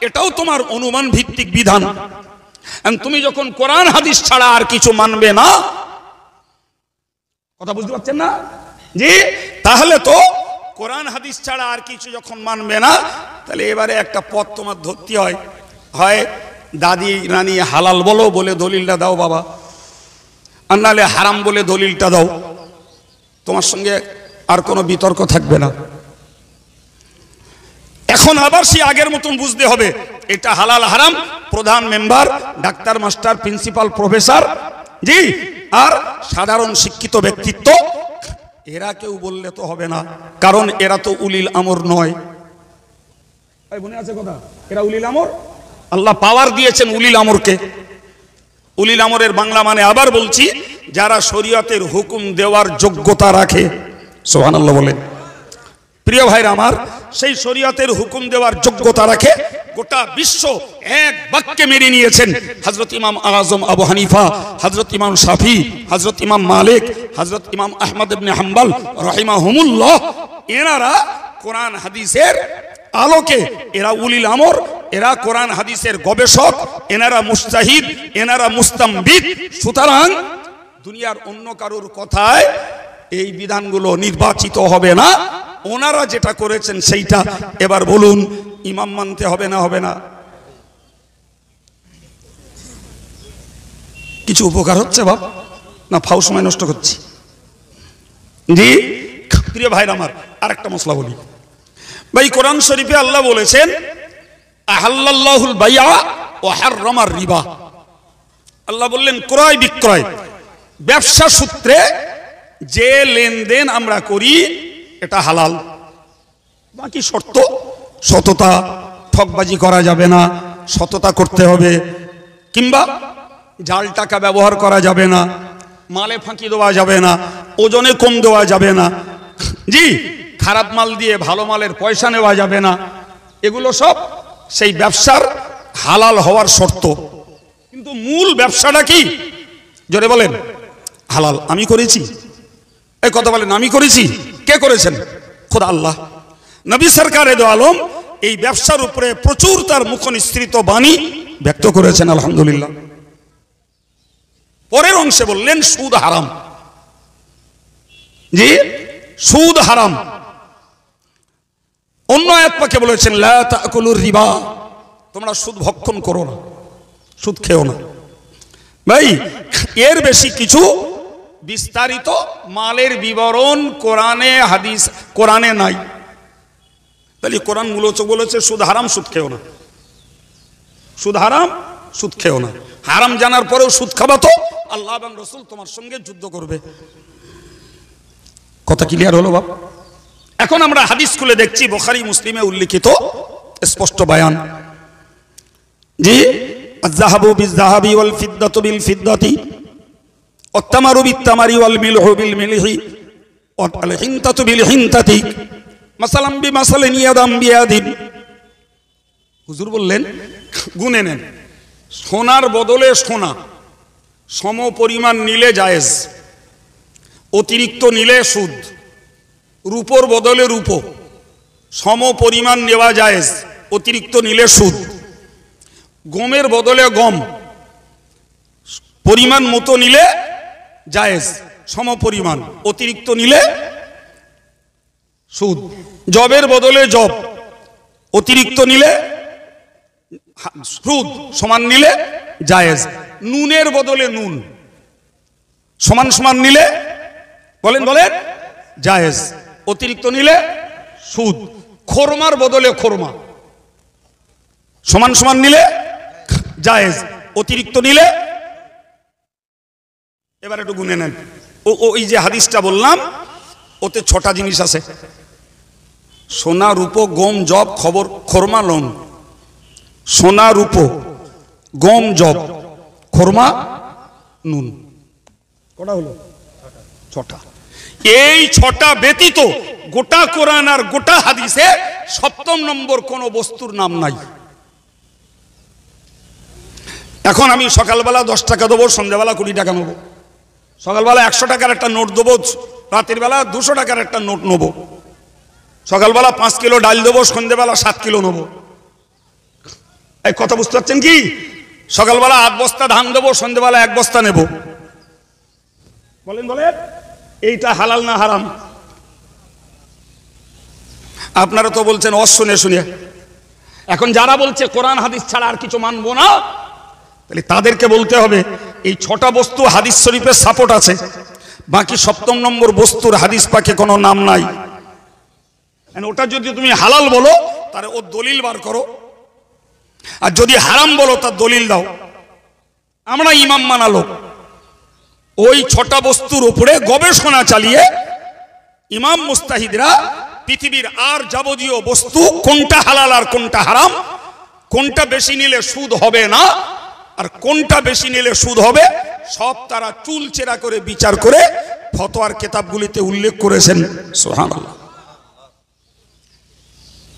এটাও তোমার অনুমান ভিত্তিক বিধান। তুমি যখন কোরআন হাদিস ছাড়া আর কিছু মানবে না, কথা বুঝতে পারছেন না? জি, তাহলে তো কোরআন হাদিস ছাড়া আর কিছু যখন মানবে না তাহলে এবারে একটা পথ তোমার ধরতে হয়। হয় দাদি নানি হালাল বলো বলে দলিলটা দাও বাবা, আর নাহলে হারাম বলে দলিলটা দাও, তোমার সঙ্গে আর কোনো বিতর্ক থাকবে না। এখন আবার সে আগের মতন বুঝতে হবে এটা হালাল হারাম প্রধান member, doctor, master, principal, professor, জি, আর সাধারণ শিক্ষিত ব্যক্তিত্ব এরা কেউ বললে তো হবে না, কারণ এরা তো উলিল আমর নয়। মনে আছে কথা? এরা উলিল আমর, আল্লাহ পাওয়ার দিয়েছেন উলিল আমরকে। উলিল আমরের বাংলা মানে আবার বলছি যারা শরীয়তের হুকুম দেওয়ার যোগ্যতা রাখে। সুবহানাল্লাহ বলেন। প্রিয় ভাইরা আমার, সেই শরীয়তের হুকুম দেওয়ার যোগ্যতা রাখে গোটা বিশ্ব এক বাক্যে মেনে নিয়েছেন হযরত ইমাম আযম আবু হানিফা, হযরত ইমাম শাফি, হযরত ইমাম মালিক, হযরত ইমাম আহমদ ইবনে হাম্বল রাহিমাহুমুল্লাহ। এনারা কোরআন হাদিসের আলোকে এরা উলিল আমর, এরা কোরআন হাদিসের গবেষক, এনারা মুস্তাহিদ, এনারা মুস্তামবিদ। সুতরাং দুনিয়ার অন্য কারোর কথায় এই বিধানগুলো নির্বাচিত হবে না। ওনারা যেটা করেছেন সেইটা এবার বলুন ইমাম মানতে হবে না হবে না? কিছু উপকার হচ্ছে বাপ না ফাউ সময় নষ্ট করছি? জি প্রিয় ভাইরা আমার, আরেকটা মশলা বলি ভাই। কোরআন শরীফে আল্লাহ বলেছেন আহাল্লাল্লাহুল বাইআ ওয়া হাররামার রিবা। আল্লাহ বললেন ক্রয় বিক্রয়, ব্যবসা সূত্রে যে লেনদেন আমরা করি এটা হালাল। বাকি শর্ত, সততা, ঠকবাজি করা যাবে না, সততা করতে হবে, কিংবা জাল টাকা ব্যবহার করা যাবে না, মালে ফাঁকি দেওয়া যাবে না, ওজনে কম দেওয়া যাবে না, জি, খারাপ মাল দিয়ে ভালো মালের পয়সা নেওয়া যাবে না। এগুলো সব সেই ব্যবসার হালাল হওয়ার শর্ত। কিন্তু মূল ব্যবসাটা কি? জোরে বলেন। হালাল। আমি করেছি? এই কথা বলেন আমি করেছি? কে করেছেন? খোদা আল্লাহ। নবী সরকার দো আলম এই ব্যবসার উপরে প্রচুর তার মুখ নিঃসৃত বাণী ব্যক্ত করেছেন, আলহামদুলিল্লাহ। পরের অংশে বললেন সুদ হারাম। জি, সুদ হারাম। অন্য আয়াত পাকে বলেছেন লা তাকুলুর রিবা, তোমরা সুদ ভক্ষণ করো না, সুদ খেও না। ভাই এর বেশি কিছু বিস্তারিত মালের বিবরণ কোরআনে হাদিস কোরআনে নাই। তাহলে কোরআন মূলত বলেছে সুদ হারাম, সুদ খেও না, সুদ হারাম, সুদ খেও না। হারাম জানার পরেও সুদ খাবা তো আল্লাহ এবং রসুল তোমার সঙ্গে যুদ্ধ করবে। কথা ক্লিয়ার হলো বাপ? এখন আমরা হাদিস খুলে দেখছি, বুখারী মুসলিমে উল্লেখিত স্পষ্ট বয়ান জি, আয-যাহাবু বিয-যাহাবি ওয়াল ফিদ্দাতু বিল ফিদ্দাতি ওয়াত তামারু বিত তামারি ওয়াল মিলহু বিল মিলহি ওয়াল হিনতাতু বিল হিনতাতি মাসালাম বিমাসালিন ইয়াদাম বিয়াদিন। হুজুর বললেন গুনে নেন, সোনার বদলে সোনা সম পরিমাণ নিলে জায়েজ, অতিরিক্ত নিলে সুদ। রূপোর বদলে রূপো সম পরিমাণ নেওয়া জায়েজ, অতিরিক্ত নিলে সুদ। গমের বদলে গম পরিমাণ মতো নিলে জায়েজ, সম পরিমাণ, অতিরিক্ত নিলে সুদ। জবের বদলে জব, অতিরিক্ত নিলে সুদ, সমান নিলে জায়েজ। নুনের বদলে নুন সমান সমান নিলে বলেন বলেন জায়েজ, অতিরিক্ত নিলে সুদ। খোরমার বদলে খোরমা সমান সমান নিলে জায়েজ, অতিরিক্ত নিলে। এবার একটু গুনে নেন, ওই যে হাদিসটা বললাম ওতে 6টা জিনিস আছে, সোনা রূপো গম জব খবর খোরমা লোন। সোনা রূপো গম জব খোরমা নুন, কটা হলো? 6টা। এই 6টা ব্যতীত গোটা কোরআন আর গোটা হাদিসে 7ম নম্বর কোন বস্তুর নাম নাই। এখন আমি সকালবেলা 10 টাকা দেবো, সন্ধ্যাবেলা 20 টাকা নেবো, সকালবেলা 100 টাকার একটা নোট দেবো, রাতের বেলা 200 টাকার একটা নোট নেবো, সকালবেলা 5 কিলো ডাল দেবো, সন্ধ্যাবেলা 7 কিলো নেবো। এই কথা বুঝতে পারছেন কি? সকালবেলা 8 বস্তা ধান দেবো, সন্ধ্যাবেলা 1 বস্তা নেব। বলেন বলেন এইটা হালাল না হারাম? আপনারা তো বলছেন শুনে শুনে। এখন যারা বলছে কোরআন হাদিস ছাড়া আর কিছু মানবো না, তাহলে তাদেরকে বলতে হবে এই 6টা বস্তু হাদিস শরীফের সাপোর্ট আছে, বাকি 7ম নম্বর বস্তুর হাদিস পাকে কোনো নাম নাই। ওটা যদি তুমি হালাল বলো তাহলে ওর দলিল বার করো, আর যদি হারাম বলো তার দলিল দাও। আমরা ইমাম মানালো ওই 6টা বস্তুর উপরে গবেষণা চালিয়ে ইমাম মুস্তাহিদরা পৃথিবীর আর যাবতীয় বস্তু কোনটা হালাল আর কোনটা হারাম, কোনটা বেশি নিলে সুদ হবে না আর কোনটা বেশি নিলে সুদ হবে, সব তারা চুলচেরা করে বিচার করে ফতোয়ার কিতাবগুলিতে উল্লেখ করেছেন। সুবহানাল্লাহ।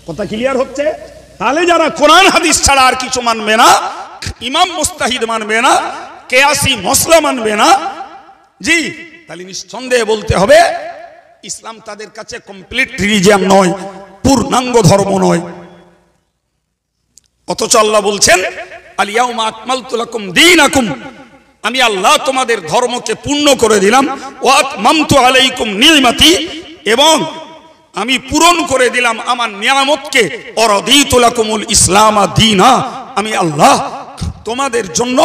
কথা ক্লিয়ার হচ্ছে? তাহলে যারা কোরআন হাদিস ছাড়া আর কিছু মানবে না, ইমাম মুস্তাহিদ মানবে না, কিয়াসি মসলা মানবে না, জি, তাহলে নিঃসন্দেহে বলতে হবে ইসলাম তাদের কাছে কমপ্লিট রিলিজিয়ান নয়, পূর্ণাঙ্গ ধর্ম নয়। অথচ আল্লাহ বলছেন আল ইয়াউমা আকমালতু লাকুম দীনাকুম, আমি আল্লাহ তোমাদের ধর্মকে পূর্ণ করে দিলাম। ওয়া আতমামতু আলাইকুম নি'মাতি, এবং আমি পূরণ করে দিলাম আমার নিয়ামতকে। ওয়ারাদিতু লাকুমুল ইসলামা দীনা, আমি আল্লাহ তোমাদের জন্য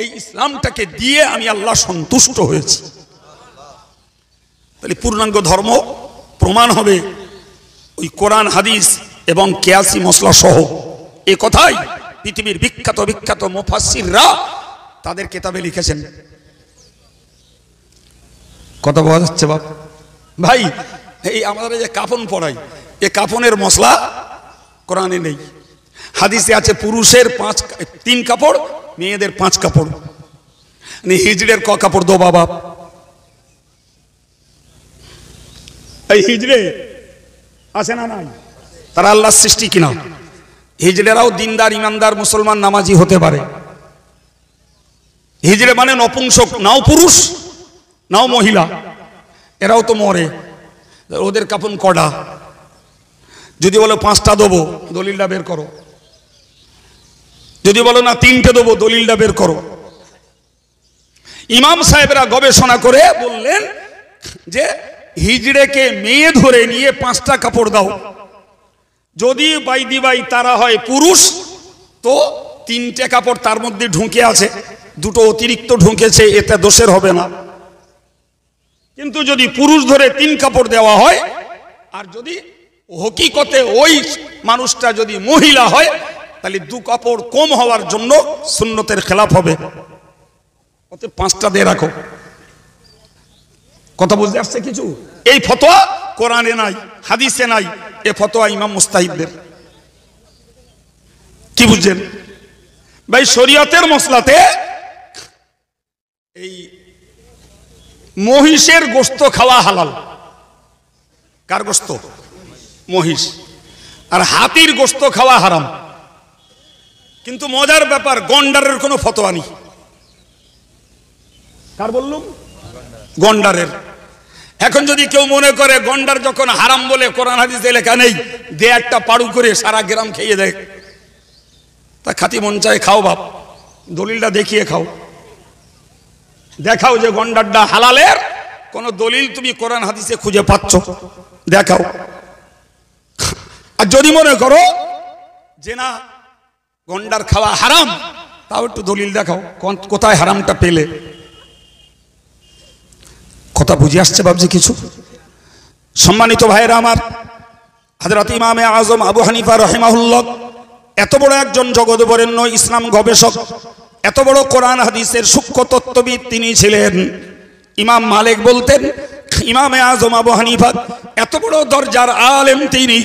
এই ইসলামটাকে দিয়ে আমি আল্লাহ সন্তুষ্ট হয়েছি। তাহলে পূর্ণাঙ্গ ধর্ম প্রমাণ হবে ওই কোরআন হাদিস এবং কিয়াসি মসলা সহ। এই কথাই পৃথিবীর বিখ্যাত বিখ্যাত মুফাসসিররা তাদের কিতাবে লিখেছেন। কথা বলা যাচ্ছে বাপ? ভাই এই আমাদের যে কাফন পড়াই, এই কাফনের মশলা কোরআনে নেই, হাদিসে আছে পুরুষের 3 কাপড়, মেয়েদের 5 কাপড়। হিজড়ের ক কাপড় দো বাবা? এই হিজড়ে আছে না নাই? তারা আল্লাহর সৃষ্টি কিনা? হিজড়েরাও দিনদার ইমানদার মুসলমান নামাজি হতে পারে। হিজড়ে মানে নপুংসক, নাও পুরুষ নাও মহিলা, এরাও তো মরে। ওদের কাপন কটা? যদি বলো 5টা দেবো, দলিলটা বের করো। যদি বলো না 3টে দেবো, দলিলটা বের করো। ইমাম সাহেবরা গবেষণা করে বললেন যে হিজড়েকে মেয়ে ধরে নিয়ে 5টা কাপড় দাও, যদি বাইদি বাই তারা হয় পুরুষ তো 3টে কাপড় তার মধ্যে ঢুকে আছে, 2টো অতিরিক্ত ঢুকেছে, এতে দোষের হবে না। কিন্তু যদি পুরুষ ধরে 3 কাপড় দেওয়া হয়, আর যদি হকিকতে ওই মানুষটা যদি মহিলা হয়, তাহলে 2 কাপড় কম হওয়ার জন্য সুন্নতের খেলাফ হবে। ওতে 5টা দিয়ে রাখো। কথা বুঝতে আসছে কিছু? এই ফতোয়া কোরআনে নাই, হাদিসে নাই, এ ফতোয়া ইমাম মুস্তাহিদদের। কি বুঝছেন ভাই? শরীয়তের মসলাতে এই মহিষের গোশত খাওয়া হালাল। কার গোশত? মহিষ। আর হাতির গোশত খাওয়া হারাম। কিন্তু মজার ব্যাপার, গন্ডারের কোনো ফতোয়া নেই। কার বললুম? গন্ডারের। এখন যদি কেউ মনে করে গন্ডার যখন হারাম বলে কোরআন হাদিসে লেখা নেই, দে একটা পাড়ু করে সারা গ্রাম খেয়ে দেয়, তা খাতি মন চায় খাও বাপ, দলিলটা দেখিয়ে খাও। দেখাও যে গন্ডারটা হালালের কোন দলিল তুমি কোরআন হাদিসে খুঁজে পাচ্ছ, দেখাও। আর যদি মনে করো যে না গন্ডার খাওয়া হারাম, তাও একটু দলিল দেখাও, কোথায় হারামটা পেলে। কথা বুঝে আসছে ভাবছি কিছু? সম্মানিত ভাইরা আমার, হযরত ইমামে আজম আবু হানিফা রাহিমাহুল্লাহ এত বড় একজন জগৎবরেণ্য ইসলাম গবেষক, এত বড় কোরআন হাদিসের সূক্ষ্ম তত্ত্ববিদ তিনি ছিলেন। ইমাম মালিক বলতেন ইমামে আজম আবু হানিফা এত বড় দরজার আলেম তিনি,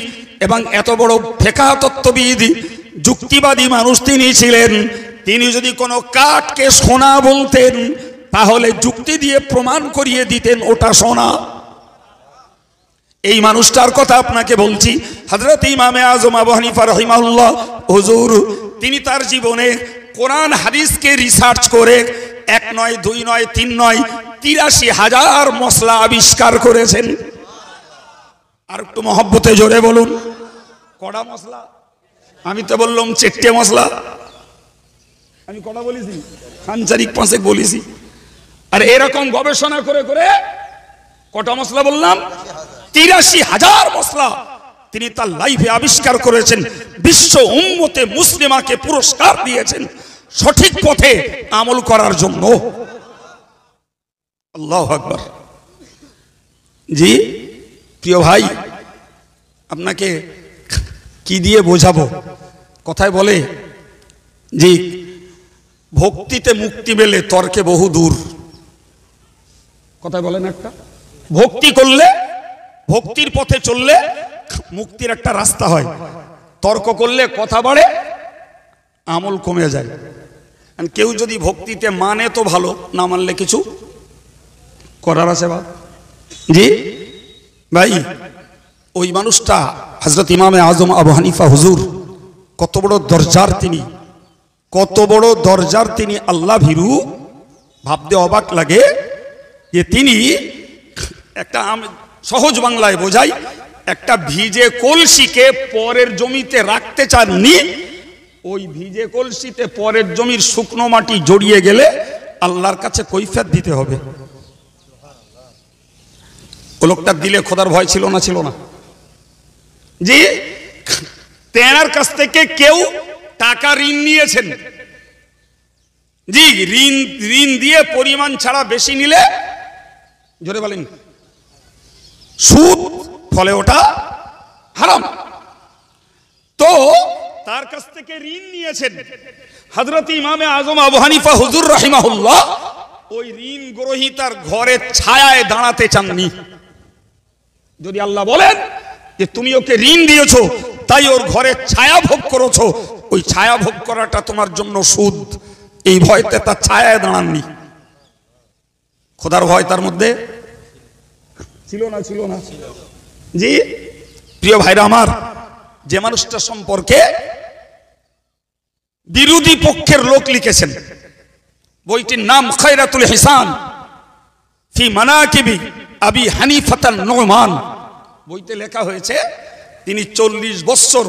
এবং এত বড় ফিকহ তত্ত্ববিদ যুক্তিবাদী মানুষ তিনি ছিলেন। তিনি যদি কোনো কাঠকে সোনা বলতেন, তাহলে যুক্তি দিয়ে প্রমাণ করিয়ে দিতেন ওটা সোনা। এই মানুষটার কথা আপনাকে বলছি, হযরত ইমামে আজম আবু হানিফা রাহিমাহুল্লাহ হুজুর, তিনি তার জীবনে কোরআন হাদিসকে রিসার্চ করে 1 নয় 2 নয় 3 নয় 83,000 মশলা আবিষ্কার করেছেন। আর একটু মহব্বতে জোরে বলুন, কড়া মশলা? আমি তো বললাম 4টে মশলা। আমি কটা বলেছি? আঞ্চলিক 5 বলেছি। আর এরকম গবেষণা করে করে কটা মশলা বললাম? 83,000 মশলা তিনি তার লাইফে আবিষ্কার করেছেন। বিশ্ব উম্মতে মুসলিমাকে পুরস্কার দিয়েছেন সঠিক পথে আমল করার জন্য। আল্লাহু আকবার। জি প্রিয় ভাই, আপনাকে কি দিয়ে বোঝাবো? কথায় বলে জি, ভক্তিতে মুক্তি পেলে তর্কে বহু দূর। কথায় বলেন একটা, ভক্তি করলে, ভক্তির পথে চললে মুক্তির একটা রাস্তা হয়, তর্ক করলে কথা বাড়ে, আমল কমে যায়। কেউ যদি ভক্তিতে মানে তো ভালো, না মানলে কিছু করার আছে বা? জি ভাই, ওই মানুষটা হযরত ইমামে আজম আবু হানিফা হুজুর, কত বড় দরজার তিনি, কত বড় দরজার তিনি আল্লাহ ভীরু। ভাবতে অবাক লাগে যে তিনি একটা, সহজ বাংলায় বোঝাই, একটা ভিজে কলসিকে পরের জমিতে রাখতে চাননি। ওই ভিজে কলসিতে পরের জমির শুকনো মাটি জড়িয়ে গেলে আল্লাহর কাছে কৈফিয়ত দিতে হবে। ও লোকটার দিলে খোদার ভয় ছিল না? ছিল না। জি, তেনার কাছ থেকে কেউ টাকা ঋণ নিয়েছেন, জি ঋণ দিয়ে পরিমাণ ছাড়া বেশি নিলে, জোরে বলেন, সুদ, ফলে ওটা হারাম। তো তার কাছ থেকে ঋণ নিয়েছেন হযরত ইমামে আজম আবু হানিফা হুজুর রাহিমাহুল্লাহ। ওই ঋণ গ্রহীতার ঘরের ছায়ায় দাঁড়াতে চাননি। যদি আল্লাহ বলেন যে তুমি ওকে ঋণ দিয়েছো, তাই ওর ঘরে ছায়া ভোগ করেছো, ওই ছায়া ভোগ করাটা তোমার জন্য সুদ, এই ভয়তে তার ছায়ায় দাঁড়াননি। খোদার ভয় তার মধ্যে ছিল না? ছিল না। জি প্রিয় ভাইরা আমার, যে মানুষটা সম্পর্কে বিরোধী পক্ষের লোক লিখেছেন, বইটির নাম খায়রাতুল হিসান ফি মানাকিবি আবি হানিফাতান নুমান। বইতে লেখা হয়েছে তিনি 40 বছর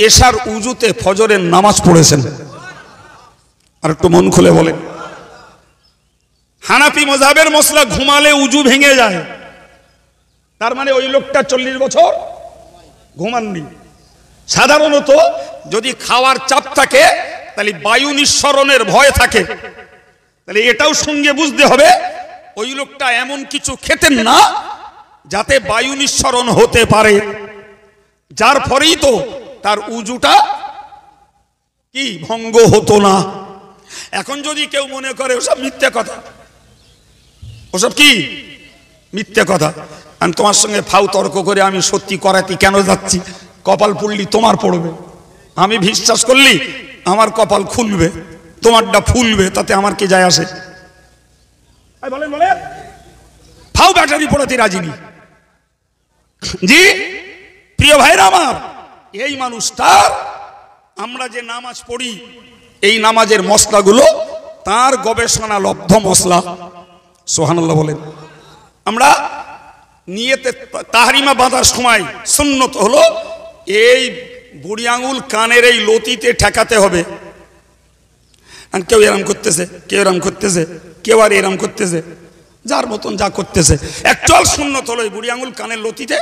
এশার উজুতে ফজরের নামাজ পড়েছেন। আর একটু মন খুলে বলেন, হানাফি মাযহাবের মসলা ঘুমালে উজু ভেঙে যায়, তার মানে ওই লোকটা 40 বছর ঘুমাননি। সাধারণত যদি খাওয়ার চাপ থাকে, তাহলে বায়ু নিঃসরণের ভয় থাকে, তাহলে এটাও সঙ্গে বুঝতে হবে ওই লোকটা এমন কিছু খেতেন না যাতে বায়ু নিঃসরণ হতে পারে, যার ফলেই তো তার উজুটা কি ভঙ্গ হতো না। এখন যদি কেউ মনে করে ওসব মিথ্যা কথা, ওসব কি মিথ্যে কথা। আমি তোমার সঙ্গে ফাউ তর্ক করে আমি সত্যি করাতে কেন যাচ্ছি? কপাল পুড়লি তোমার পড়বে, আমি বিশ্বাস করলি আমার কপাল খুলবে, তোমারটা ফুলবে, তাতে আমার কি যায় আসে? বলেন বলেন, ফাউ ব্যাটারি পড়াতে রাজি নি। জি প্রিয় ভাইরা আমার, এই মানুষটার আমরা যে নামাজ পড়ি, এই নামাজের মশলাগুলো তার গবেষণা লব্ধ মশলা। সুবহানাল্লাহ বলেন। আমরা নিয়তে তাহরিমা বাঁধার সময় সুন্নত হলো এই বুড়ি আঙুল কানের এই লতিতে ঠেকাতে হবে। কেউ এরম করতেছে, কেউ এরম করতেছে, কেউ আর এরম করতেছে, যার মতন যা করতেছে। একচুয়াল সুন্নত হলো এই বুড়ি আঙুল কানের লতিতে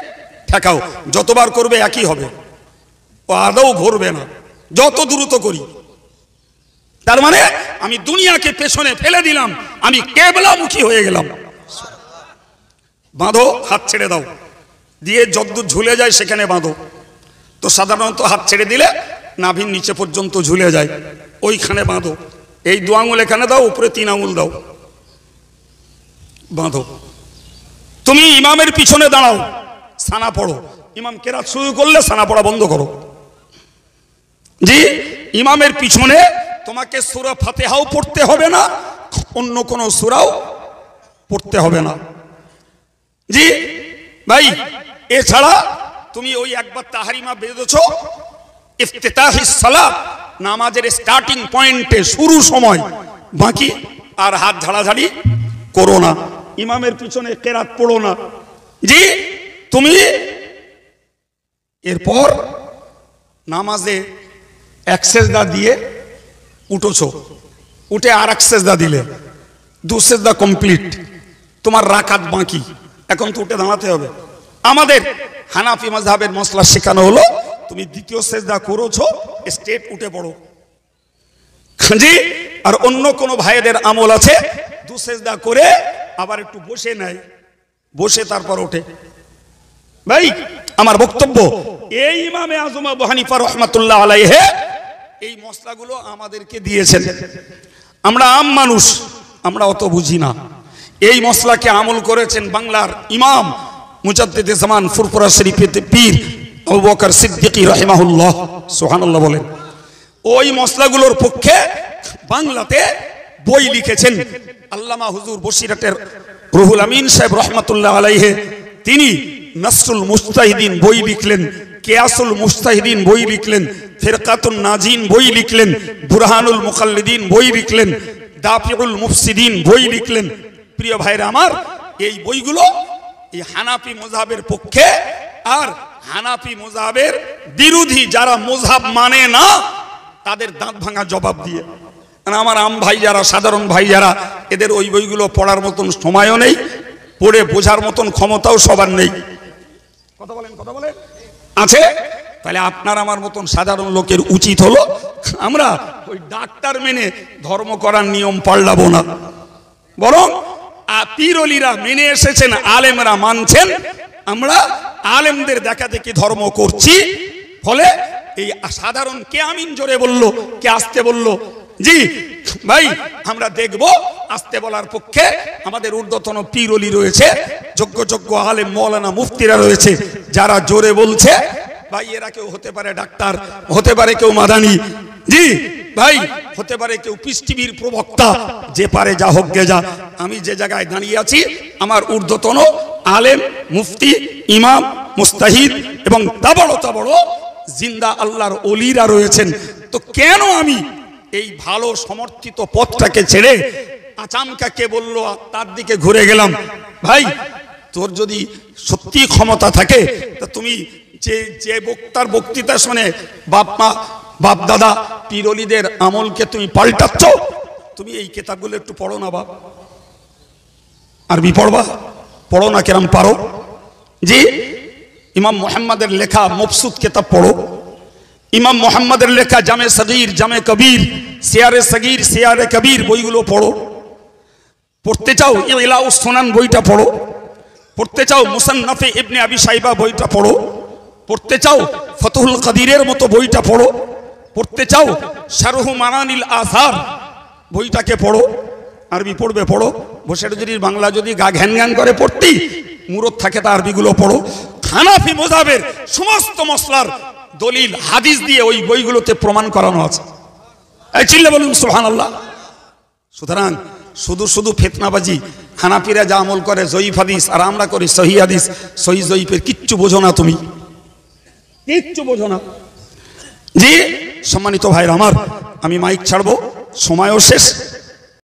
ঠেকাও। যতবার করবে একই হবে, ও আদৌ ঘুরবে না যত দ্রুত করি। তার মানে আমি দুনিয়াকে পেছনে ফেলে দিলাম, আমি কেবলামুখী হয়ে গেলাম। বাঁধো, হাত ছেড়ে দাও, দিয়ে যতদূর ঝুলে যায় সেখানে বাঁধো। তো সাধারণত হাত ছেড়ে দিলে নাভির নিচে পর্যন্ত ঝুলে যায়, ওইখানে বাঁধো। এই 2 আঙুল এখানে দাও, উপরে 3 আঙুল দাও, বাঁধো। তুমি ইমামের পিছনে দাঁড়াও, সানা পড়ো। ইমাম কেরাত শুরু করলে সানা পড়া বন্ধ করো। জি ইমামের পিছনে তোমাকে সূরা ফাতিহাও পড়তে হবে না, অন্য কোন সূরাও পড়তে হবে না। জি ভাই, এছাড়া তুমি ওই একবার তাহরিমা বেঁধেছো, ইফতিতাহিস সালাত, নামাজের স্টার্টিং পয়েন্টে শুরু সময়, বাকি আর হাত ঝাড়াঝাড়ি করো না, ইমামের পিছনে কেরাত পড়ো না। জি তুমি এরপর নামাজে এক সেজদা দিয়ে উঠেছো, উঠে আর এক সেজদা দিলে, 2 সেজদা কমপ্লিট, তোমার রাকাত বাকি। এখন তো উঠে দাঁড়াতে হবে। আমাদের হানাফি মাযহাবের মসলা শেখানো হলো তুমি দ্বিতীয় সেজদা করেছো, স্ট্রেট উঠে পড়ো। জি আর অন্য কোন ভাইদের আমল আছে 2 সেজদা করে আবার একটু বসে নেয়, বসে তারপর ওঠে। ভাই আমার বক্তব্য, এই ইমামে আযম আবু হানিফা রাহমাতুল্লাহ আলাইহি এই মসলাগুলো আমাদেরকে দিয়েছেন। আমরা আম মানুষ, আমরা অত বুঝি না। এই মসলাকে আমল করেছেন বাংলার ইমাম মুজাদ্দিদে জামান ফুরফুরা শরীফের পীর আবু বকর সিদ্দিকী রাহিমাহুল্লাহ। সুবহানাল্লাহ বলেন। ওই মসলাগুলোর পক্ষে বাংলাতে বই লিখেছেন আল্লামা হুজুর বসিরহাটের রুহুল আমিন সাহেব রাহমাতুল্লাহ আলাইহি। তিনি নাসরুল মুস্তাহিদিন বই লিখলেন, কিয়াসুল মুস্তাহিদিন বই লিখলেন, ফিরকাতুন নাজিন বই লিখলেন, বুরহানুল মুকাল্লিদিন বই লিখলেন, দাফিউল মুফসিদিন বই লিখলেন। প্রিয় ভাইরা আমার, এই বইগুলো এই হানাফি মাযহাবের পক্ষে আর হানাফি মাযহাবের বিরোধী যারা মাযহাব মানে না তাদের দাঁত ভাঙা জবাব দিয়ে। আমার আম ভাই যারা, সাধারণ ভাই যারা, এদের ওই বইগুলো পড়ার মতন সময়ও নেই, পড়ে বোঝার মতন ক্ষমতাও সবার নেই। কথা বলেন, কথা বলেন, আছে? তাহলে আপনার আমার মতন সাধারণ লোকের উচিত হলো আমরা ওই ডাক্তার মেনে ধর্ম করার নিয়ম পাল্টাবো না, বরং পীরলিরা মেনে এসেছেন, আলেমরা মানছেন, আমরা আলেমদের দেখা দেখি ধর্ম করছি। ফলে এই সাধারণ কে আমিন জোরে বললো, কে আসতে বললো? জি ভাই, আমরা দেখব আসতে বলার পক্ষে আমাদের ঊর্ধ্বতন পীরলি রয়েছে, যোগ্য যোগ্য আলেম মৌলানা মুফতিরা রয়েছে, যারা জোরে বলছে। ভাই এরা কেউ হতে পারে ডাক্তার, হতে পারে কেউ মাদানি, জি ভাই হতে পারে কেউ পিস টিভির প্রবক্তা, যে পারে যা হোক গে যা। আমি যে জায়গায় দাঁড়িয়ে আছি, আমার ঊর্ধ্বতন আলেম, মুফতি, ইমাম, মুস্তাহিদ এবং তাবড় জিন্দা আল্লাহর ওলিরা রয়েছেন। তো কেন আমি এই ভালো সমর্থিত পথটাকে ছেড়ে আচামকা কে বললো তার দিকে ঘুরে গেলাম? ভাই তোর যদি সত্যি ক্ষমতা থাকে তা তুমি যে বক্তার বক্তৃতা শুনে বাপ দাদা পীরলিদের আমলকে তুমি পাল্টাচ্ছ, তুমি এই কিতাবগুলো একটু পড়ো না বাপ। আরবি পড়বা, পড়ো না, কেরাম পারো? জি ইমাম মুহাম্মাদের লেখা মবসুত কিতাব পড়ো, ইমাম মুহাম্মাদের লেখা জামে সগীর, জামে কবির, সিয়ারে সগীর, সিয়ারে কবির বইগুলো পড়ো। পড়তে চাও ইলাউস সুনান বইটা পড়ো, পড়তে চাও মুসান্নাফে ইবনে আবি শাইবা বইটা পড়ো, পড়তে চাও ফতহুল কাদিরের মতো বইটা পড়ো, পড়তে চাও শারহু মারানিল আসার বইটাকে পড়ো। আরবি পড়বে পড়ো, বসে যদি বাংলা যদি গা ঘ্যান ঘ্যান করে পড়তি মুরত থাকে তা আরবিগুলো পড়ো। হানাফি মাযহাবের সমস্ত মসলার দলিল হাদিস দিয়ে ওই বইগুলোতে প্রমাণ করানো আছে। এই চিল্লা বলুন সুবহানাল্লাহ। সুতরাং শুধু শুধু ফিতনাবাজি, হানাফিরা যা আমল করে জয়ীফ হাদিস, আর আমরা করি সহি হাদিস, সহি জয়ীফের কিচ্ছু বোঝো না, তুমি কিচ্ছু বোঝো না। জি সম্মানিত ভাইরা আমার, আমি মাইক ছাড়বো, সময়ও শেষ।